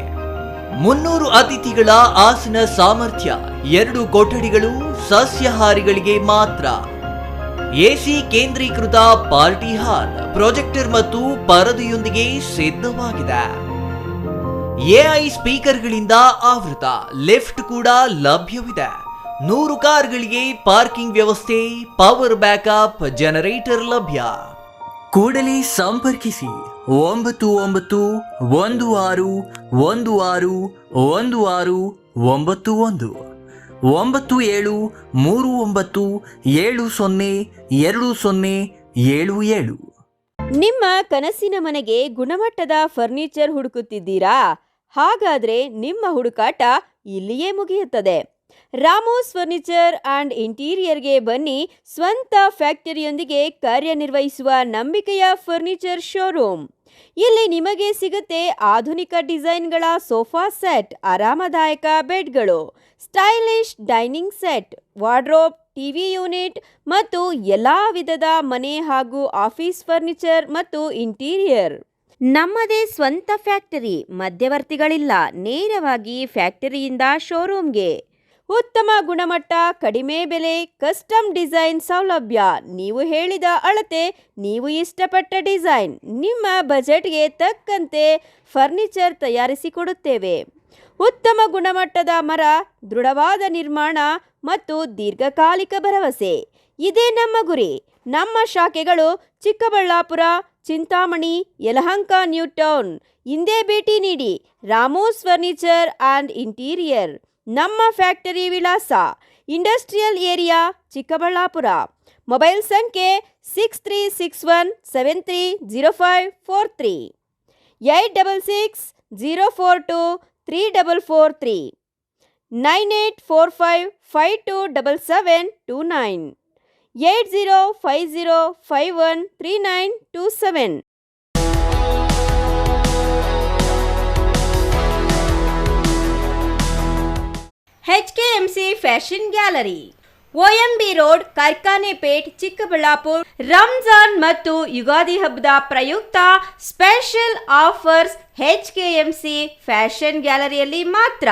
300 ಅತಿಥಿಗಳ ಆಸನ ಸಾಮರ್ಥ್ಯ, 2 ಕೊಠಡಿಗಳು ಸಸ್ಯಾಹಾರಿಗಳಿಗೆ ಮಾತ್ರ, ಎಸಿ ಕೇಂದ್ರೀಕೃತ ಪಾರ್ಟಿ ಹಾಲ್, ಪ್ರೊಜೆಕ್ಟರ್ ಮತ್ತು ಪರದೆಯೊಂದಿಗೆ ಸಿದ್ಧವಾಗಿದೆ. ಎಐ ಸ್ಪೀಕರ್ಗಳಿಂದ ಆವೃತ, ಲಿಫ್ಟ್ ಕೂಡ ಲಭ್ಯವಿದೆ. 100 ಕಾರ್ಗಳಿಗೆ ಪಾರ್ಕಿಂಗ್ ವ್ಯವಸ್ಥೆ, ಪವರ್ ಬ್ಯಾಕಪ್ ಜನರೇಟರ್ ಲಭ್ಯ. ಕೂಡಲೇ ಸಂಪರ್ಕಿಸಿ 9916161691 9739702077. ನಿಮ್ಮ ಕನಸಿನ ಮನೆಗೆ ಗುಣಮಟ್ಟದ ಫರ್ನಿಚರ್ ಹುಡುಕುತ್ತಿದ್ದೀರಾ? ಹಾಗಾದ್ರೆ ನಿಮ್ಮ ಹುಡುಕಾಟ ಇಲ್ಲಿಯೇ ಮುಗಿಯುತ್ತದೆ. ರಾಮೋಸ್ ಫರ್ನಿಚರ್ ಅಂಡ್ ಇಂಟೀರಿಯರ್ಗೆ ಬನ್ನಿ. ಸ್ವಂತ ಫ್ಯಾಕ್ಟರಿಯೊಂದಿಗೆ ಕಾರ್ಯನಿರ್ವಹಿಸುವ ನಂಬಿಕೆಯ ಫರ್ನಿಚರ್ ಶೋರೂಮ್. ಇಲ್ಲಿ ನಿಮಗೆ ಸಿಗುತ್ತೆ ಆಧುನಿಕ ಡಿಸೈನ್ಗಳ ಸೋಫಾ ಸೆಟ್, ಆರಾಮದಾಯಕ ಬೆಡ್ಗಳು, stylish dining set, wardrobe, TV unit ಮತ್ತು ಎಲ್ಲಾ ವಿಧದ ಮನೆ ಹಾಗೂ ಆಫೀಸ್ ಫರ್ನಿಚರ್ ಮತ್ತು ಇಂಟೀರಿಯರ್. ನಮ್ಮದೇ ಸ್ವಂತ ಫ್ಯಾಕ್ಟರಿ, ಮಧ್ಯವರ್ತಿಗಳಿಲ್ಲ. ನೇರವಾಗಿ ಫ್ಯಾಕ್ಟರಿಯಿಂದ ಶೋರೂಮ್ಗೆ. ಉತ್ತಮ ಗುಣಮಟ್ಟ, ಕಡಿಮೆ ಬೆಲೆ, ಕಸ್ಟಮ್ ಡಿಸೈನ್ ಸೌಲಭ್ಯ. ನೀವು ಹೇಳಿದ ಅಳತೆ, ನೀವು ಇಷ್ಟಪಟ್ಟ ಡಿಸೈನ್, ನಿಮ್ಮ ಬಜೆಟ್ಗೆ ತಕ್ಕಂತೆ ಫರ್ನಿಚರ್ ತಯಾರಿಸಿಕೊಡುತ್ತೇವೆ. ಉತ್ತಮ ಗುಣಮಟ್ಟದ ಮರ, ದೃಢವಾದ ನಿರ್ಮಾಣ ಮತ್ತು ದೀರ್ಘಕಾಲಿಕ ಭರವಸೆ, ಇದೇ ನಮ್ಮ ಗುರಿ. ನಮ್ಮ ಶಾಖೆಗಳು ಚಿಕ್ಕಬಳ್ಳಾಪುರ, ಚಿಂತಾಮಣಿ, ಯಲಹಂಕ, ನ್ಯೂ ಟೌನ್. ಹಿಂದೆ ಭೇಟಿ ನೀಡಿ. Ramos furniture and interior. ನಮ್ಮ ಫ್ಯಾಕ್ಟರಿ ವಿಳಾಸ ಇಂಡಸ್ಟ್ರಿಯಲ್ ಏರಿಯಾ, ಚಿಕ್ಕಬಳ್ಳಾಪುರ. ಮೊಬೈಲ್ ಸಂಖ್ಯೆ 6361730543, 8660423443, 9845527729, 8050513927. HKMC fashion gallery, OMB road, Karkhanepet, Chikkaballapura. Ramzan ಮತ್ತು ಯುಗಾದಿ ಹಬ್ಬದ ಪ್ರಯುಕ್ತ ಸ್ಪೆಷಲ್ ಆಫರ್ಸ್ HKMC ಫ್ಯಾಷನ್ ಗ್ಯಾಲರಿಯಲ್ಲಿ ಮಾತ್ರ.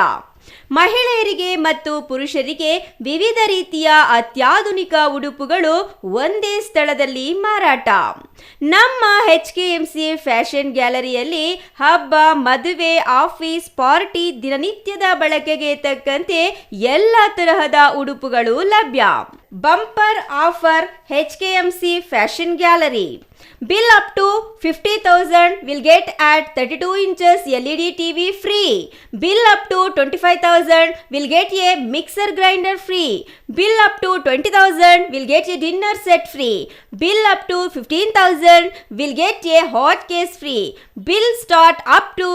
ಮಹಿಳೆಯರಿಗೆ ಮತ್ತು ಪುರುಷರಿಗೆ ವಿವಿಧ ರೀತಿಯ ಅತ್ಯಾಧುನಿಕ ಉಡುಪುಗಳು ಒಂದೇ ಸ್ಥಳದಲ್ಲಿ ಮಾರಾಟ. ನಮ್ಮ HKMC ಫ್ಯಾಷನ್ ಗ್ಯಾಲರಿಯಲ್ಲಿ ಹಬ್ಬ, ಮದುವೆ, ಆಫೀಸ್, ಪಾರ್ಟಿ, ದಿನನಿತ್ಯದ ಬಳಕೆಗೆ ತಕ್ಕಂತೆ ಎಲ್ಲ ತರಹದ ಉಡುಪುಗಳು ಲಭ್ಯ. Bumper offer HKMC fashion gallery. Bill up to 50,000 will get at 32 inches LED TV free. Bill up to 25,000 will get a mixer grinder free. Bill up to 20,000 will get a dinner set free. Bill up to 15,000 will get a hot case free. Bill start up to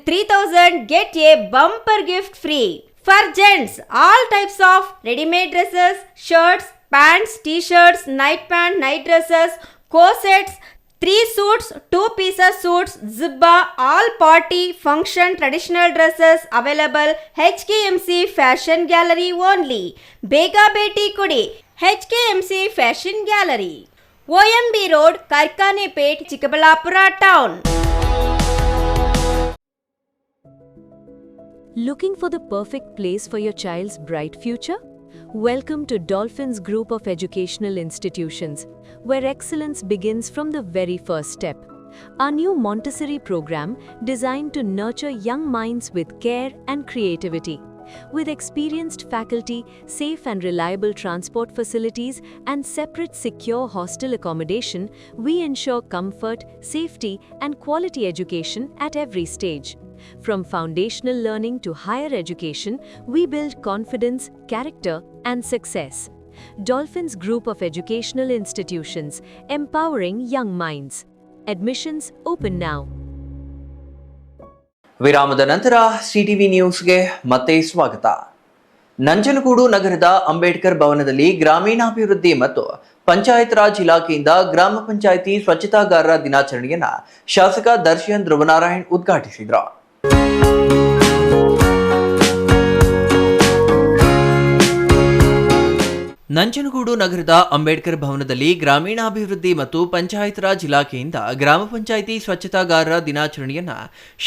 3,000 get a bumper gift free. For gents, all types of ready-made dresses, shirts, pants, t-shirts, night pant, night dresses, corsets, 3 suits, 2 pieces suits, zibba, all party, function, traditional dresses available. HKMC Fashion Gallery only. Bega Beti Kudi. HKMC Fashion Gallery. OMB Road, Karkanepet, Chikkaballapura Town. Looking for the perfect place for your child's bright future? Welcome to Dolphins Group of Educational Institutions, where excellence begins from the very first step. Our new Montessori program designed to nurture young minds with care and creativity. With experienced faculty, safe and reliable transport facilities, and separate secure hostel accommodation, we ensure comfort, safety, and quality education at every stage. From foundational learning to higher education, we build confidence, character, and success. Dolphins Group of Educational Institutions, empowering young minds. Admissions open now. ವಿರಾಮದ ನಂತರ CTV ನ್ಯೂಸ್ಗೆ ಮತ್ತೆ ಸ್ವಾಗತ. ನಂಜನಗೂಡು ನಗರದ ಅಂಬೇಡ್ಕರ್ ಭವನದಲ್ಲಿ ಗ್ರಾಮೀಣಾಭಿವೃದ್ಧಿ ಮತ್ತು ಪಂಚಾಯತ್ ರಾಜ್ ಇಲಾಖೆಯಿಂದ ಗ್ರಾಮ ಪಂಚಾಯಿತಿ ಸ್ವಚ್ಛತಾಗಾರರ ದಿನಾಚರಣೆಯನ್ನ ಶಾಸಕ ದರ್ಶನ್ ಧ್ರುವನಾರಾಯಣ್ ಉದ್ಘಾಟಿಸಿದರು. ನಂಜನಗೂಡು ನಗರದ ಅಂಬೇಡ್ಕರ್ ಭವನದಲ್ಲಿ ಗ್ರಾಮೀಣಾಭಿವೃದ್ಧಿ ಮತ್ತು ಪಂಚಾಯತ್ ರಾಜ್ ಇಲಾಖೆಯಿಂದ ಗ್ರಾಮ ಪಂಚಾಯಿತಿ ಸ್ವಚ್ಛತಾಗಾರರ ದಿನಾಚರಣೆಯನ್ನ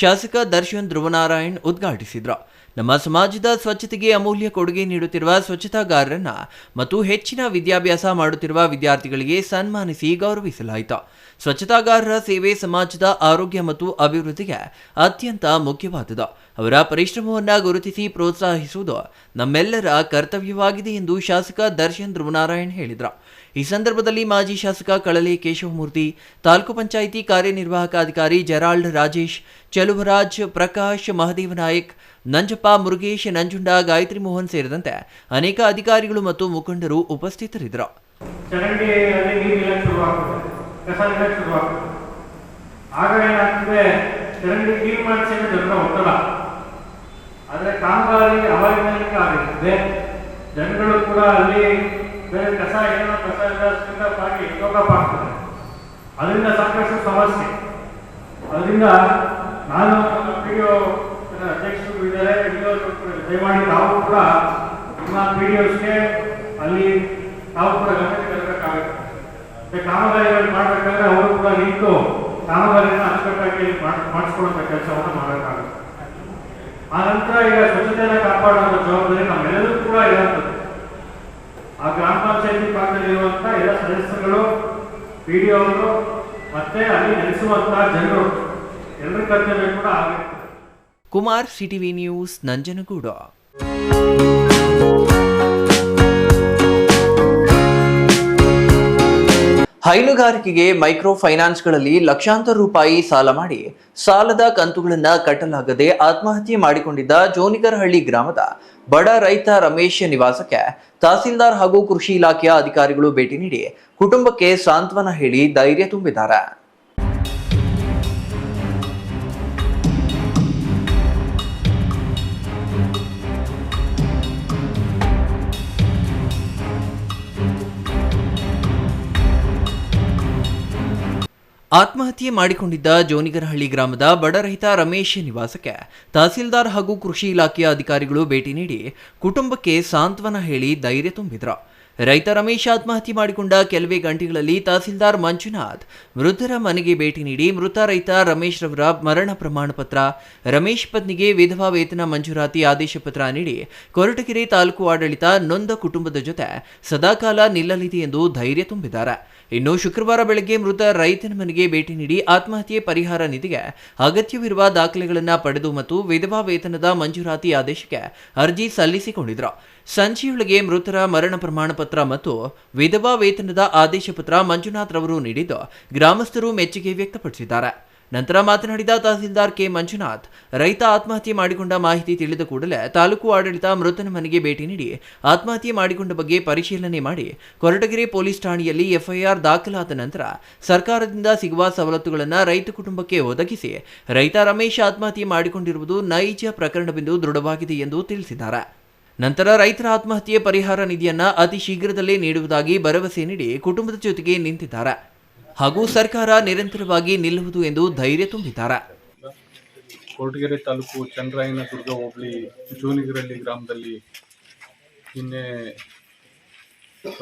ಶಾಸಕ ದರ್ಶನ್ ಧ್ರುವನಾರಾಯಣ್ ಉದ್ಘಾಟಿಸಿದರು. ನಮ್ಮ ಸಮಾಜದ ಸ್ವಚ್ಛತೆಗೆ ಅಮೂಲ್ಯ ಕೊಡುಗೆ ನೀಡುತ್ತಿರುವ ಸ್ವಚ್ಛತಾಗಾರರನ್ನ ಮತ್ತು ಹೆಚ್ಚಿನ ವಿದ್ಯಾಭ್ಯಾಸ ಮಾಡುತ್ತಿರುವ ವಿದ್ಯಾರ್ಥಿಗಳಿಗೆ ಸನ್ಮಾನಿಸಿ ಗೌರವಿಸಲಾಯಿತು. ಸ್ವಚ್ಛತಾಗಾರರ ಸೇವೆ ಸಮಾಜದ ಆರೋಗ್ಯ ಮತ್ತು ಅಭಿವೃದ್ಧಿಗೆ ಅತ್ಯಂತ ಮುಖ್ಯವಾದುದು. ಅವರ ಪರಿಶ್ರಮವನ್ನು ಗುರುತಿಸಿ ಪ್ರೋತ್ಸಾಹಿಸುವುದು ನಮ್ಮೆಲ್ಲರ ಕರ್ತವ್ಯವಾಗಿದೆ ಎಂದು ಶಾಸಕ ದರ್ಶನ್ ಧ್ರುವನಾರಾಯಣ್ ಹೇಳಿದರು. ಈ ಸಂದರ್ಭದಲ್ಲಿ ಮಾಜಿ ಶಾಸಕ ಕಳಲೆ ಕೇಶವಮೂರ್ತಿ, ತಾಲೂಕು ಪಂಚಾಯಿತಿ ಕಾರ್ಯನಿರ್ವಾಹಕ ಅಧಿಕಾರಿ ಜೆರಾಲ್ಡ್ ರಾಜೇಶ್, ಚೆಲುವರಾಜ್, ಪ್ರಕಾಶ್, ಮಹದೇವನಾಯಕ್, ನಂಜಪ್ಪ, ಮುರುಗೇಶ್, ನಂಜುಂಡ, ಗಾಯತ್ರಿ ಮೋಹನ್ ಸೇರಿದಂತೆ ಅನೇಕ ಅಧಿಕಾರಿಗಳು ಮತ್ತು ಮುಖಂಡರು ಉಪಸ್ಥಿತರಿದ್ದರು. ಆಗ ಏನಾಗ್ತದೆ, ಚರಂಡಿ ಕ್ಲೀನ್ ಮಾಡಿಸಿ ಜನರ ಒತ್ತಡ, ಆದರೆ ಕಾಮಗಾರಿ ಅವಾಗಲಿಕ್ಕೆ ಆಗಿರ್ತದೆ. ಜನಗಳು ಕೂಡ ಅಲ್ಲಿ ಬೇರೆ ಕಸ ಏನೋ ಕಸ ಎಲ್ಲ ಆಗಿ ಲೋಕಪ್ ಆಗ್ತದೆ. ಅದರಿಂದ ಸಾಕಷ್ಟು ಸಮಸ್ಯೆ. ಅದರಿಂದ ನಾನು ಪಿಡಿಒ ಅಧ್ಯಕ್ಷರು ಇದ್ದಾರೆ, ದಯಮಾಡಿ ತಾವು ಕೂಡ ನಿಮ್ಮ ಪಿಡಿಒಸ್ಗೆ ಅಲ್ಲಿ ತಾವು ಕೂಡ ಗಮನಕ್ಕೆ ತರಬೇಕಾಗುತ್ತೆ. ಕಾಮಗಾರಿಗಳು ಮಾಡಬೇಕಾದ್ರೆ ಅವರು ಕೂಡ ನಿಂತು ಕಾಮಗಾರಿಯನ್ನು ಅಚ್ಚುಕಟ್ಟಾಗಿ ಮಾಡಿಸ್ಕೊಳ್ಳುವಂಥ ಕೆಲಸವನ್ನು ಮಾಡಬೇಕಾಗುತ್ತೆ. ಆ ನಂತರ ಈಗ ಸ್ವಚ್ಛತೆಯನ್ನು ಕಾಪಾಡುವಂಥ ಜವಾಬ್ದಾರಿ ನಮ್ಮೆಲ್ಲರೂ ಕೂಡ ಇರುವಂಥದ್ದು. ಆ ಗ್ರಾಮ ಪಂಚಾಯತಿ ಭಾಗದಲ್ಲಿರುವಂಥ ಎಲ್ಲ ಸದಸ್ಯರುಗಳು, ಪಿಡಿಒ ಅವರು ಮತ್ತೆ ಅಲ್ಲಿ ನೆಲೆಸುವಂತಹ ಜನರು ಎಲ್ಲರ ಕರ್ತವ್ಯ ಕೂಡ ಆಗುತ್ತೆ. Kumar, CTV news, Nanjangud. ಹೈನುಗಾರಿಕೆಗೆ ಮೈಕ್ರೋ ಫೈನಾನ್ಸ್ಗಳಲ್ಲಿ ಲಕ್ಷಾಂತರ ರೂಪಾಯಿ ಸಾಲ ಮಾಡಿ ಸಾಲದ ಕಂತುಗಳನ್ನು ಕಟ್ಟಲಾಗದೆ ಆತ್ಮಹತ್ಯೆ ಮಾಡಿಕೊಂಡಿದ್ದ ಜೋನಿಗರಹಳ್ಳಿ ಗ್ರಾಮದ ಬಡ ರೈತ ರಮೇಶ್ ನಿವಾಸಕ್ಕೆ ತಹಸೀಲ್ದಾರ್ ಹಾಗೂ ಕೃಷಿ ಇಲಾಖೆಯ ಅಧಿಕಾರಿಗಳು ಭೇಟಿ ನೀಡಿ ಕುಟುಂಬಕ್ಕೆ ಸಾಂತ್ವನ ಹೇಳಿ ಧೈರ್ಯ ತುಂಬಿದ್ದಾರೆ. ಆತ್ಮಹತ್ಯೆ ಮಾಡಿಕೊಂಡಿದ್ದ ಜೋನಿಗರಹಳ್ಳಿ ಗ್ರಾಮದ ಬಡ ರೈತ ರಮೇಶ್ ನಿವಾಸಕ್ಕೆ ತಹಸೀಲ್ದಾರ್ ಹಾಗೂ ಕೃಷಿ ಇಲಾಖೆಯ ಅಧಿಕಾರಿಗಳು ಭೇಟಿ ನೀಡಿ ಕುಟುಂಬಕ್ಕೆ ಸಾಂತ್ವನ ಹೇಳಿ ಧೈರ್ಯ ತುಂಬಿದ್ರು. ರೈತ ರಮೇಶ್ ಆತ್ಮಹತ್ಯೆ ಮಾಡಿಕೊಂಡ ಕೆಲವೇ ಗಂಟೆಗಳಲ್ಲಿ ತಹಸೀಲ್ದಾರ್ ಮಂಜುನಾಥ್ ಮೃತರ ಮನೆಗೆ ಭೇಟಿ ನೀಡಿ ಮೃತ ರೈತ ರಮೇಶ್ ರವರ ಮರಣ ಪ್ರಮಾಣ ಪತ್ರ, ರಮೇಶ್ ಪತ್ನಿಗೆ ವಿಧವಾ ವೇತನ ಮಂಜೂರಾತಿ ಆದೇಶ ಪತ್ರ ನೀಡಿ ಕೊರಟಗೆರೆ ತಾಲೂಕು ಆಡಳಿತ ನೊಂದ ಕುಟುಂಬದ ಜೊತೆ ಸದಾಕಾಲ ನಿಲ್ಲಲಿದೆ ಎಂದು ಧೈರ್ಯ ತುಂಬಿದ್ದಾರೆ. ಇನ್ನು ಶುಕ್ರವಾರ ಬೆಳಗ್ಗೆ ಮೃತ ರೈತನ ಮನೆಗೆ ಭೇಟಿ ನೀಡಿ ಆತ್ಮಹತ್ಯೆ ಪರಿಹಾರ ನಿಧಿಗೆ ಅಗತ್ಯವಿರುವ ದಾಖಲೆಗಳನ್ನು ಪಡೆದು ಮತ್ತು ವಿಧವಾ ವೇತನದ ಮಂಜೂರಾತಿ ಆದೇಶಕ್ಕೆ ಅರ್ಜಿ ಸಲ್ಲಿಸಿಕೊಂಡಿದ್ರು. ಸಂಜೆಯೊಳಗೆ ಮೃತರ ಮರಣ ಪ್ರಮಾಣ ಪತ್ರ ಮತ್ತು ವಿಧವಾ ವೇತನದ ಆದೇಶ ಪತ್ರ ಮಂಜುನಾಥ್ ರವರು ನೀಡಿದ್ದು ಗ್ರಾಮಸ್ಥರು ಮೆಚ್ಚುಗೆ ವ್ಯಕ್ತಪಡಿಸಿದ್ದಾರೆ. ನಂತರ ಮಾತನಾಡಿದ ತಹಸೀಲ್ದಾರ್ ಕೆ ಮಂಜುನಾಥ್, ರೈತ ಆತ್ಮಹತ್ಯೆ ಮಾಡಿಕೊಂಡ ಮಾಹಿತಿ ತಿಳಿದ ಕೂಡಲೇ ತಾಲೂಕು ಆಡಳಿತ ಮೃತನ ಮನೆಗೆ ಭೇಟಿ ನೀಡಿ ಆತ್ಮಹತ್ಯೆ ಮಾಡಿಕೊಂಡ ಬಗ್ಗೆ ಪರಿಶೀಲನೆ ಮಾಡಿ ಕೊರಟಗೆರೆ ಪೊಲೀಸ್ ಠಾಣೆಯಲ್ಲಿ ಎಫ್ಐಆರ್ ದಾಖಲಾದ ನಂತರ ಸರ್ಕಾರದಿಂದ ಸಿಗುವ ಸವಲತ್ತುಗಳನ್ನು ರೈತ ಕುಟುಂಬಕ್ಕೆ ಒದಗಿಸಿ ರೈತ ರಮೇಶ್ ಆತ್ಮಹತ್ಯೆ ಮಾಡಿಕೊಂಡಿರುವುದು ನೈಜ ಪ್ರಕರಣವೆಂದು ದೃಢವಾಗಿದೆ ಎಂದು ತಿಳಿಸಿದ್ದಾರೆ. ನಂತರ ರೈತರ ಆತ್ಮಹತ್ಯೆ ಪರಿಹಾರ ನಿಧಿಯನ್ನು ಅತಿ ಶೀಘ್ರದಲ್ಲೇ ನೀಡುವುದಾಗಿ ಭರವಸೆ ನೀಡಿ ಕುಟುಂಬದ ಜೊತೆಗೆ ನಿಂತಿದ್ದಾರೆ ಹಾಗೂ ಸರ್ಕಾರ ನಿರಂತರವಾಗಿ ನಿಲ್ಲುವುದು ಎಂದು ಧೈರ್ಯ ತುಂಬಿದ್ದಾರೆ. ಕೊರಟಗೆರೆ ತಾಲೂಕು ಚನ್ನರಾಯನದುರ್ಗ ಹೋಬಳಿ ಜೋನಿಗರಹಳ್ಳಿ ಗ್ರಾಮದಲ್ಲಿ ನಿನ್ನೆ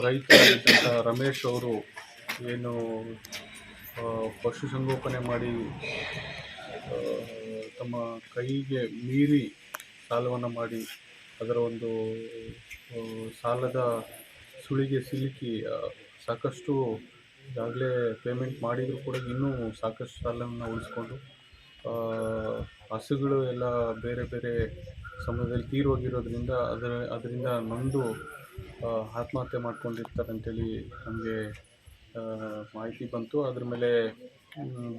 ರೈತರಾಗಿದ್ದಂಥ ರಮೇಶ್ ಅವರು ಏನು ಪಶುಸಂಗೋಪನೆ ಮಾಡಿ ತಮ್ಮ ಕೈಗೆ ಮೀರಿ ಸಾಲವನ್ನು ಮಾಡಿ ಅದರ ಒಂದು ಸಾಲದ ಸುಳಿಗೆ ಸಿಲುಕಿ ಸಾಕಷ್ಟು ಈಗಾಗಲೇ ಪೇಮೆಂಟ್ ಮಾಡಿದರೂ ಕೂಡ ಇನ್ನೂ ಸಾಕಷ್ಟು ಸಾಲವನ್ನು ಉಳಿಸ್ಕೊಂಡು ಹಸುಗಳು ಎಲ್ಲ ಬೇರೆ ಬೇರೆ ಸಮಯದಲ್ಲಿ ತೀರೋಗಿರೋದ್ರಿಂದ ಅದರಿಂದ ನೊಂದು ಆತ್ಮಹತ್ಯೆ ಮಾಡ್ಕೊಂಡಿರ್ತಾರೆ ಅಂತೇಳಿ ನಮಗೆ ಮಾಹಿತಿ ಬಂತು. ಅದ್ರ ಮೇಲೆ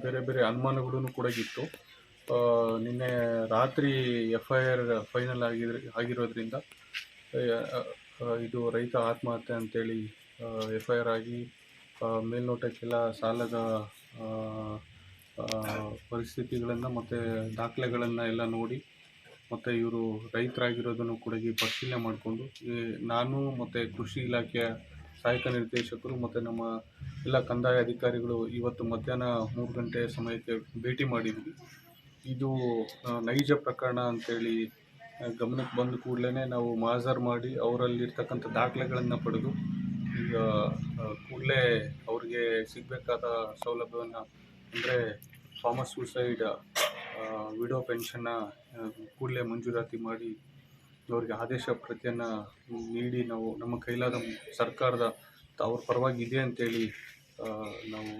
ಬೇರೆ ಬೇರೆ ಅನುಮಾನಗಳೂ ಕೂಡ ಇತ್ತು. ನಿನ್ನೆ ರಾತ್ರಿ FIR ಫೈನಲ್ ಆಗಿರೋದ್ರಿಂದ ಇದು ರೈತ ಆತ್ಮಹತ್ಯೆ ಅಂತೇಳಿ FIR ಆಗಿ ಮೇಲ್ನೋಟಕ್ಕೆಲ್ಲ ಸಾಲದ ಪರಿಸ್ಥಿತಿಗಳನ್ನು ಮತ್ತು ದಾಖಲೆಗಳನ್ನು ಎಲ್ಲ ನೋಡಿ ಮತ್ತು ಇವರು ರೈತರಾಗಿರೋದನ್ನು ಕೂಡ ಪರಿಶೀಲನೆ ಮಾಡಿಕೊಂಡು ನಾನು ಮತ್ತು ಕೃಷಿ ಇಲಾಖೆಯ ಸಹಾಯಕ ನಿರ್ದೇಶಕರು ಮತ್ತು ನಮ್ಮ ಎಲ್ಲ ಕಂದಾಯ ಅಧಿಕಾರಿಗಳು ಇವತ್ತು ಮಧ್ಯಾಹ್ನ 3 ಗಂಟೆ ಸಮಯಕ್ಕೆ ಭೇಟಿ ಮಾಡಿದ್ವಿ. ಇದು ನೈಜ ಪ್ರಕರಣ ಅಂತೇಳಿ ಗಮನಕ್ಕೆ ಬಂದ ಕೂಡಲೇ ನಾವು ಮಾಜರ್ ಮಾಡಿ ಅವರಲ್ಲಿರ್ತಕ್ಕಂಥ ದಾಖಲೆಗಳನ್ನು ಪಡೆದು ಈಗ ಕೂಡಲೇ ಅವ್ರಿಗೆ ಸಿಗಬೇಕಾದ ಸೌಲಭ್ಯವನ್ನು ಅಂದರೆ ಫಾರ್ಮರ್ ಸೂಸೈಡ್ ವಿಡೋ ಪೆನ್ಷನ್ನ ಕೂಡಲೇ ಮಂಜೂರಾತಿ ಮಾಡಿ ಅವರಿಗೆ ಆದೇಶ ಪ್ರತಿಯನ್ನು ನೀಡಿ ನಾವು ನಮ್ಮ ಕೈಲಾದ ಸರ್ಕಾರದ ಅವ್ರ ಪರವಾಗಿ ಇದೆ ಅಂತೇಳಿ ನಾವು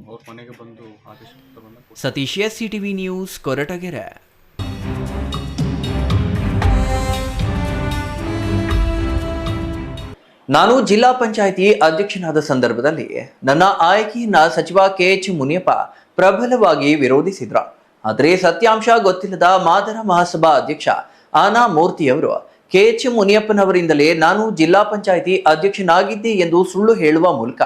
ಅವ್ರ ಮನೆಗೆ ಬಂದು ಆದೇಶ ಪತ್ರವನ್ನು ಸತೀಶ್ SCTV ನ್ಯೂಸ್ ಕೊರಟಗೆರೆ. ನಾನು ಜಿಲ್ಲಾ ಪಂಚಾಯಿತಿ ಅಧ್ಯಕ್ಷನಾದ ಸಂದರ್ಭದಲ್ಲಿ ನನ್ನ ಆಯ್ಕೆಯನ್ನ ಸಚಿವ KH ಮುನಿಯಪ್ಪ ಪ್ರಬಲವಾಗಿ ವಿರೋಧಿಸಿದ್ರು. ಆದರೆ ಸತ್ಯಾಂಶ ಗೊತ್ತಿಲ್ಲದ ಮಾದರ ಮಹಾಸಭಾ ಅಧ್ಯಕ್ಷ ಆನಾ ಮೂರ್ತಿಯವರು KH ಮುನಿಯಪ್ಪನವರಿಂದಲೇ ನಾನು ಜಿಲ್ಲಾ ಪಂಚಾಯಿತಿ ಅಧ್ಯಕ್ಷನಾಗಿದ್ದೆ ಎಂದು ಸುಳ್ಳು ಹೇಳುವ ಮೂಲಕ